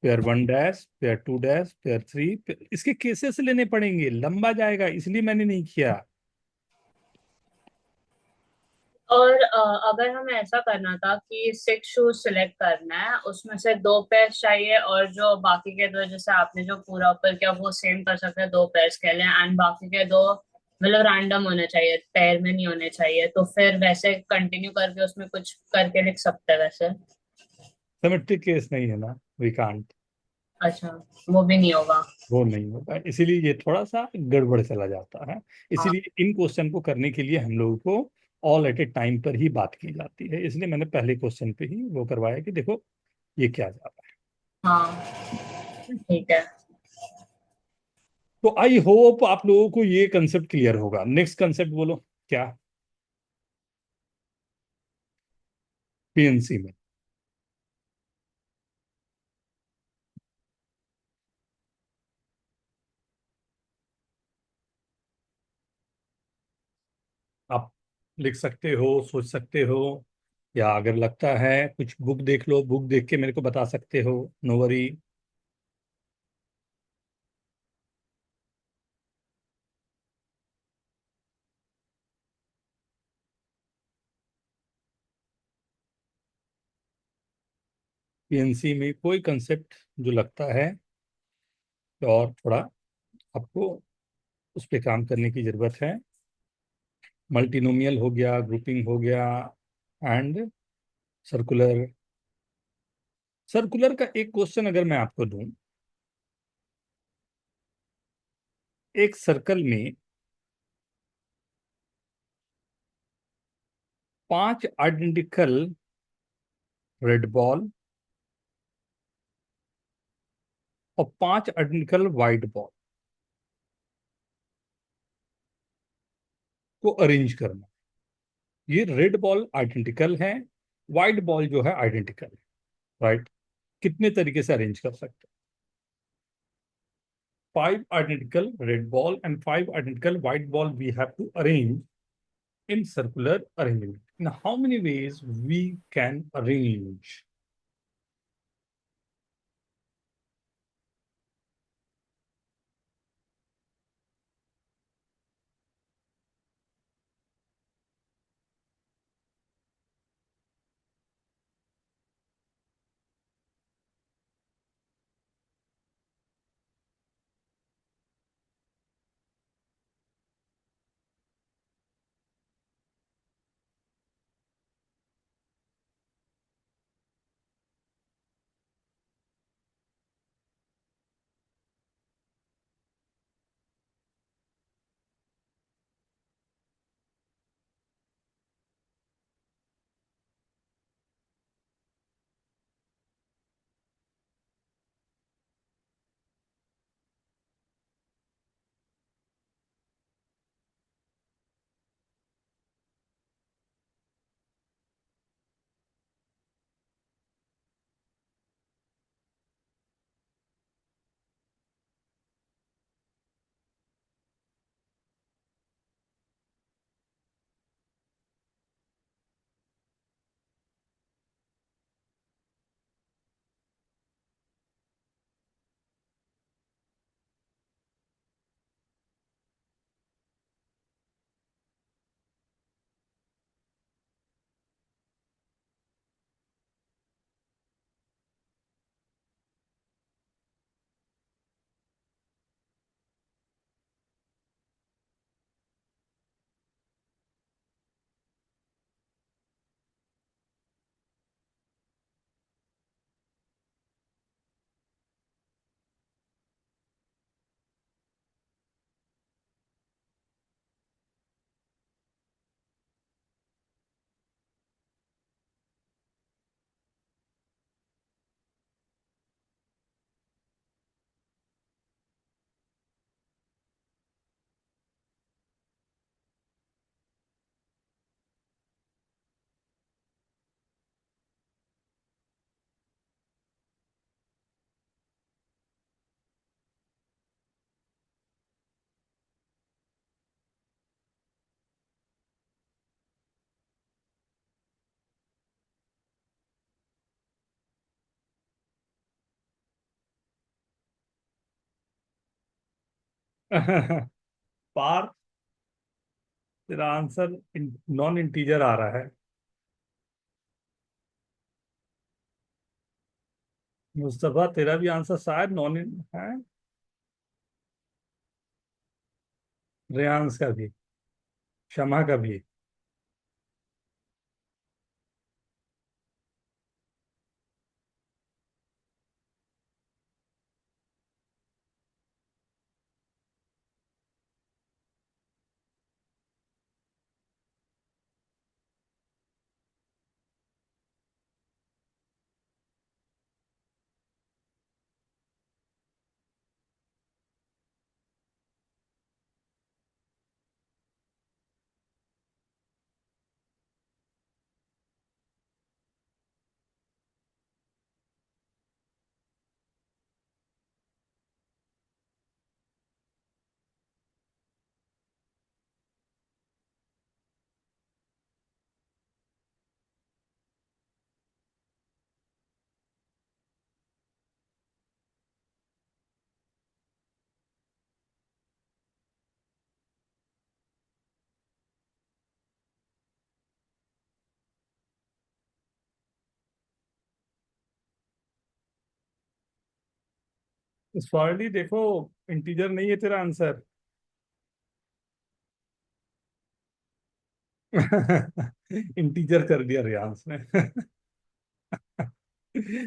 pair one dash, pair two dash, pair three, इसके केसेस लेने पड़ेंगे, लंबा जाएगा, इसलिए मैंने नहीं किया। और अगर हमें ऐसा करना था कि सिक्स शूज सिलेक्ट करना है, उसमें से दो पेयर्स चाहिए, और जो बाकी के दो, जैसे आपने जो पूरा ऊपर किया वो सेम कर सकते हैं दो पेयर्स के लिए, एंड बाकी के दो मतलब रैंडम होने चाहिए, पेयर में नहीं होने चाहिए, तो फिर वैसे कंटिन्यू करके उसमें कुछ करके लिख सकते हैं वैसे। सिमेट्रिक केस नहीं है ना, वी कांट। अच्छा, वो भी नहीं होगा। वो नहीं होता, इसीलिए ये थोड़ा सा गड़बड़ चला जाता है। हाँ। इसीलिए इन क्वेश्चन को करने के लिए हम लोगों को ऑल एट ए टाइम पर ही बात की जाती है, इसलिए मैंने पहले क्वेश्चन पे ही वो करवाया कि देखो ये क्या जाता हाँ, है। ठीक है। तो आई होप आप लोगों को ये कंसेप्ट क्लियर होगा। नेक्स्ट कंसेप्ट बोलो क्या? पीएनसी में आप लिख सकते हो, सोच सकते हो, या अगर लगता है कुछ बुक देख लो, बुक देख के मेरे को बता सकते हो, नो वरी। पीएनसी में कोई कंसेप्ट जो लगता है और थोड़ा आपको उस पर काम करने की जरूरत है, मल्टीनोमियल हो गया, ग्रुपिंग हो गया, एंड सर्कुलर। सर्कुलर का एक क्वेश्चन अगर मैं आपको दूं, एक सर्कल में 5 आइडेंटिकल रेड बॉल और 5 आइडेंटिकल व्हाइट बॉल को अरेंज करना। ये रेड बॉल आइडेंटिकल है, व्हाइट बॉल जो है आइडेंटिकल है, राइट? कितने तरीके से अरेंज कर सकते हैं? 5 identical red ball and 5 identical white ball we have to arrange in circular arrangement. In how many ways we can arrange? Partha, तेरा आंसर नॉन इंटीजर आ रहा है। मुस्तफा, तेरा भी आंसर शायद नॉन है। रेयांश का भी, शमा का भी। सॉरी, देखो, इंटीजर नहीं है तेरा आंसर। इंटीजर कर दिया रेयांश ने।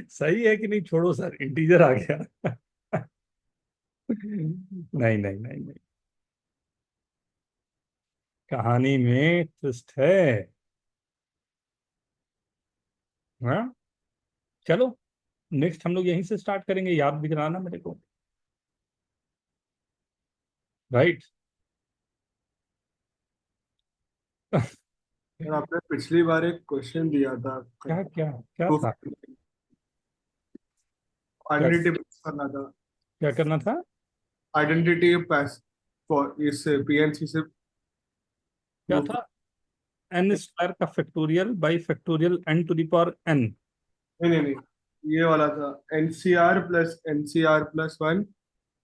सही है कि नहीं? छोड़ो सर, इंटीजर आ गया। नहीं नहीं नहीं नहीं, कहानी में ट्विस्ट है। हाँ, चलो, नेक्स्ट हम लोग यहीं से स्टार्ट करेंगे, याद भी कराना मेरे को। राइट। यार आपने पिछली बार एक क्वेश्चन दिया था, क्या क्या क्या प्रूफ था? क्या आइडेंटिटी करना था। क्या करना था? आइडेंटिटी पास फॉर इस पीएनसी से क्या प्रूफ। था? एन स्क्वायर का factorial by factorial N to the power N. नहीं नहीं नहीं, ये वाला था NCR+NCR+1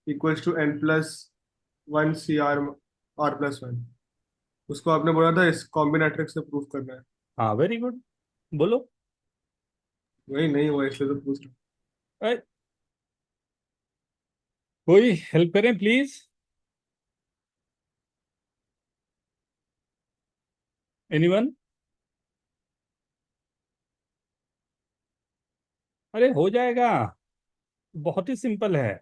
equals to N+1 CR+1। उसको आपने बोला था इस कॉम्बिनेट्रिक्स से प्रूफ करना है। हाँ, वेरी गुड, बोलो। वही नहीं हुआ इसलिए तो पूछ रहा अरे, कोई हेल्प करें प्लीज, एनीवन? अरे हो जाएगा, बहुत ही सिंपल है।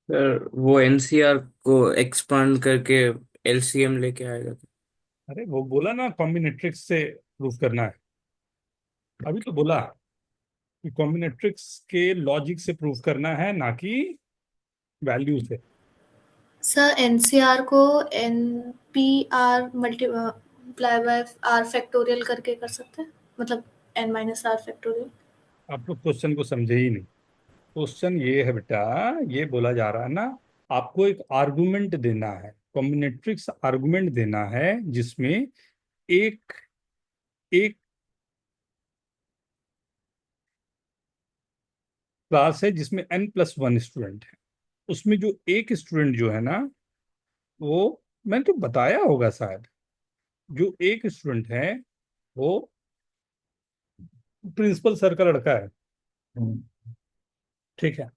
सर वो एनसीआर को एक्सपांड करके एलसीएम लेके आएगा। अरे वो बोला ना, कॉम्बिनेट्रिक्स से प्रूफ करना है। अभी तो बोला कि कॉम्बिनेट्रिक्स के लॉजिक से प्रूफ करना है, ना कि वैल्यू से। सर एनसीआर को NPR multiply by R factorial करके कर सकते हैं, मतलब N-R फैक्टोरियल। आप लोग क्वेश्चन को समझे ही नहीं। क्वेश्चन ये है बेटा, ये बोला जा रहा है ना, आपको एक आर्गुमेंट देना है, कॉम्बिनेट्रिक्स आर्गुमेंट देना है, जिसमें एक एक क्लास है जिसमें N+1 स्टूडेंट है। उसमें जो एक स्टूडेंट जो है ना, वो, मैंने तो बताया होगा शायद, जो एक स्टूडेंट है वो प्रिंसिपल सर का लड़का है। ठीक है।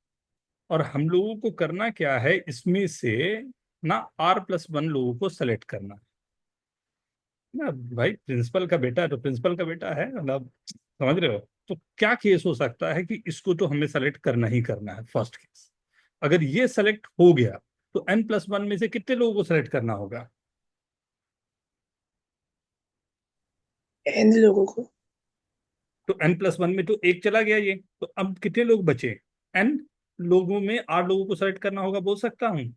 और हम लोगों को करना क्या है इसमें से, ना R+1 लोगों को सेलेक्ट करना है ना। भाई, प्रिंसिपल का बेटा है तो प्रिंसिपल का बेटा है, मतलब समझ रहे हो? तो क्या केस हो सकता है कि इसको तो हमें सेलेक्ट करना ही करना है, फर्स्ट केस। अगर ये सेलेक्ट हो गया तो N+1 में से कितने लोगों को सेलेक्ट करना होगा? N लोगों को। तो N+1 में तो एक चला गया ये, तो अब कितने लोग बचे? N लोगों में R लोगों को सेलेक्ट करना होगा, बोल सकता हूँ।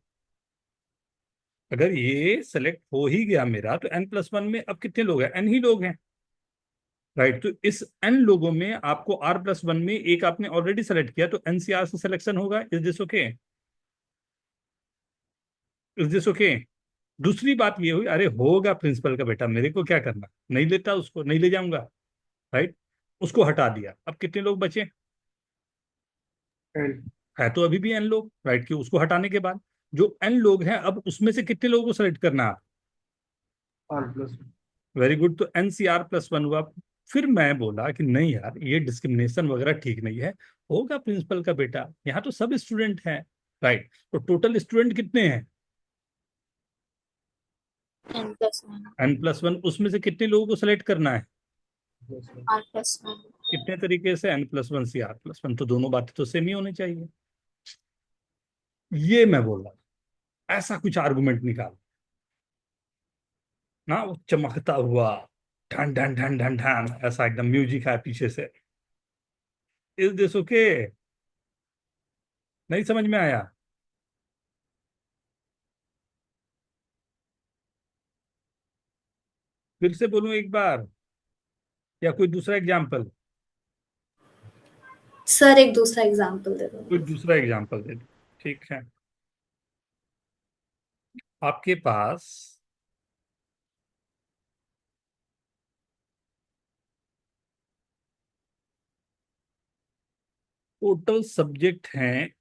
अगर ये सेलेक्ट हो ही गया मेरा, तो N+1 में अब कितने लोग हैं? N ही लोग हैं। राइट। तो इस N लोगों में आपको R+1 में एक आपने ऑलरेडी सेलेक्ट किया, तो NCR से सिलेक्शन होगा। Is this okay? Is this okay? दूसरी बात ये हुई, अरे होगा प्रिंसिपल का बेटा, मेरे को क्या करना, नहीं लेता उसको, नहीं ले जाऊंगा। राइट। उसको हटा दिया, अब कितने लोग बचे? है। है तो अभी भी n लोग, राइट, कि उसको हटाने के बाद जो n लोग हैं, अब उसमें से कितने लोगों को सेलेक्ट करना है? R+1। वेरी गुड, तो NCR+1 हुआ। फिर मैं बोला कि नहीं यार, ये डिस्क्रिमिनेशन वगैरह ठीक नहीं है, होगा प्रिंसिपल का बेटा, यहाँ तो सब स्टूडेंट हैं, राइट। तो टोटल स्टूडेंट कितने हैं? N+1 N+1, उसमें से कितने लोगों को सेलेक्ट करना है? R+1 कितने तरीके से? N+1 CR+1, तो दोनों बातें तो सेम ही होनी चाहिए। ये मैं बोल रहा हूं, ऐसा कुछ आर्गुमेंट निकाल ना, वो चमकता हुआ ढन ढन ढन ढन ढन, ऐसा एकदम म्यूजिक है पीछे से। इस दिस ओके? नहीं समझ में आया? फिर से बोलूं एक बार, या कोई दूसरा एग्जाम्पल? सर एक दूसरा एग्जांपल दे कोई दो। दूसरा एग्जाम्पल दे दो, ठीक है। आपके पास टोटल सब्जेक्ट हैं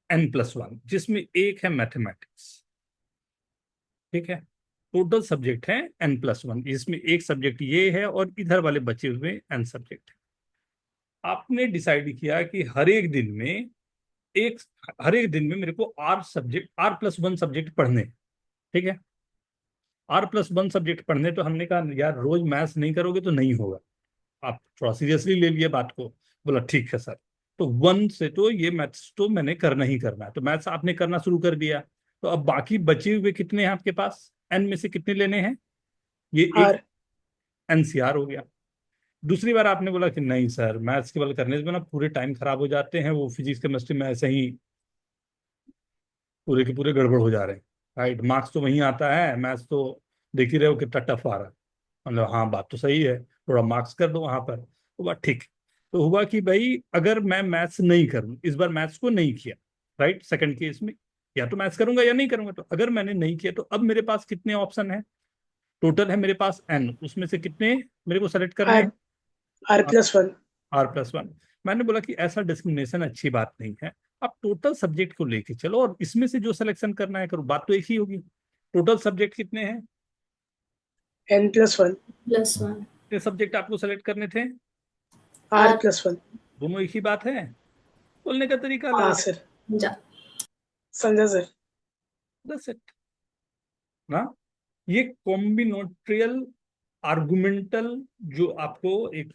N+1, जिसमें एक है मैथमेटिक्स, ठीक है। टोटल सब्जेक्ट है N+1, जिसमें एक सब्जेक्ट ये है और इधर वाले बचे हुए N सब्जेक्ट। आपने डिसाइड किया कि एक हर एक दिन में मेरे को R+1 सब्जेक्ट पढ़ने, ठीक है। R+1 सब्जेक्ट पढ़ने, तो हमने कहा यार रोज मैथ्स नहीं करोगे तो नहीं होगा। आप थोड़ा सीरियसली ले लिए बात को। बोला ठीक है सर। तो 1 से तो ये मैथ्स तो मैंने करना ही करना है, तो मैथ्स आपने करना शुरू कर दिया। तो अब बाकी बचे हुए कितने हैं आपके पास? N में से कितने लेने हैं? ये एक R। NCR हो गया। दूसरी बार आपने बोला कि नहीं सर, मैथ्स केवल करने से ना पूरे टाइम खराब हो जाते हैं, वो फिजिक्स केमिस्ट्री में ऐसे ही पूरे के पूरे गड़बड़ हो जा रहे हैं, राइट। मार्क्स तो वहीं आता है, मैथ्स तो देख ही रहे हो कितना टफ आ रहा है। मतलब हाँ, बात तो सही है, थोड़ा मार्क्स कर दो वहां पर, तो बात ठीक। तो हुआ कि भाई अगर मैं मैथ्स नहीं करूं, इस बार मैथ्स को नहीं किया, राइट, सेकंड केस में या तो मैथ्स करूंगा या नहीं करूंगा। तो अगर मैंने नहीं किया, तो अब मेरे पास कितने ऑप्शन है? टोटल है मेरे पास N, उसमें से कितने मेरे को सेलेक्ट करने R। हैं? R+1। R+1। मैंने बोला कि ऐसा डिस्क्रिमिनेशन अच्छी बात नहीं है। आप टोटल सब्जेक्ट को लेके चलो और इसमें से जो सिलेक्शन करना है करो, बात तो एक ही होगी। टोटल सब्जेक्ट कितने हैं? N+1। +1 कितने सब्जेक्ट आपको सेलेक्ट करने थे? R+1। दोनों एक ही बात है, बोलने का तरीका अलग हाँ है। सर, जा समझा सर। That's it ना। ये कॉम्बिनोट्रियल आर्गुमेंटल जो आपको एक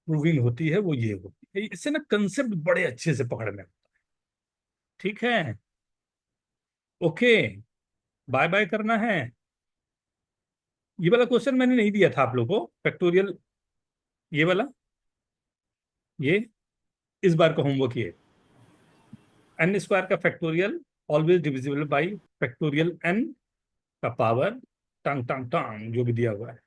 प्रूविंग होती है, वो ये होती है। इससे ना कंसेप्ट बड़े अच्छे से पकड़ में, ठीक है। ओके, बाय बाय करना है। ये वाला क्वेश्चन मैंने नहीं दिया था आप लोगों को, फैक्टोरियल, ये वाला, ये इस बार का होमवर्क ये। N² का factorial always divisible by factorial N का पावर, टांग टांग टांग, जो भी दिया हुआ है।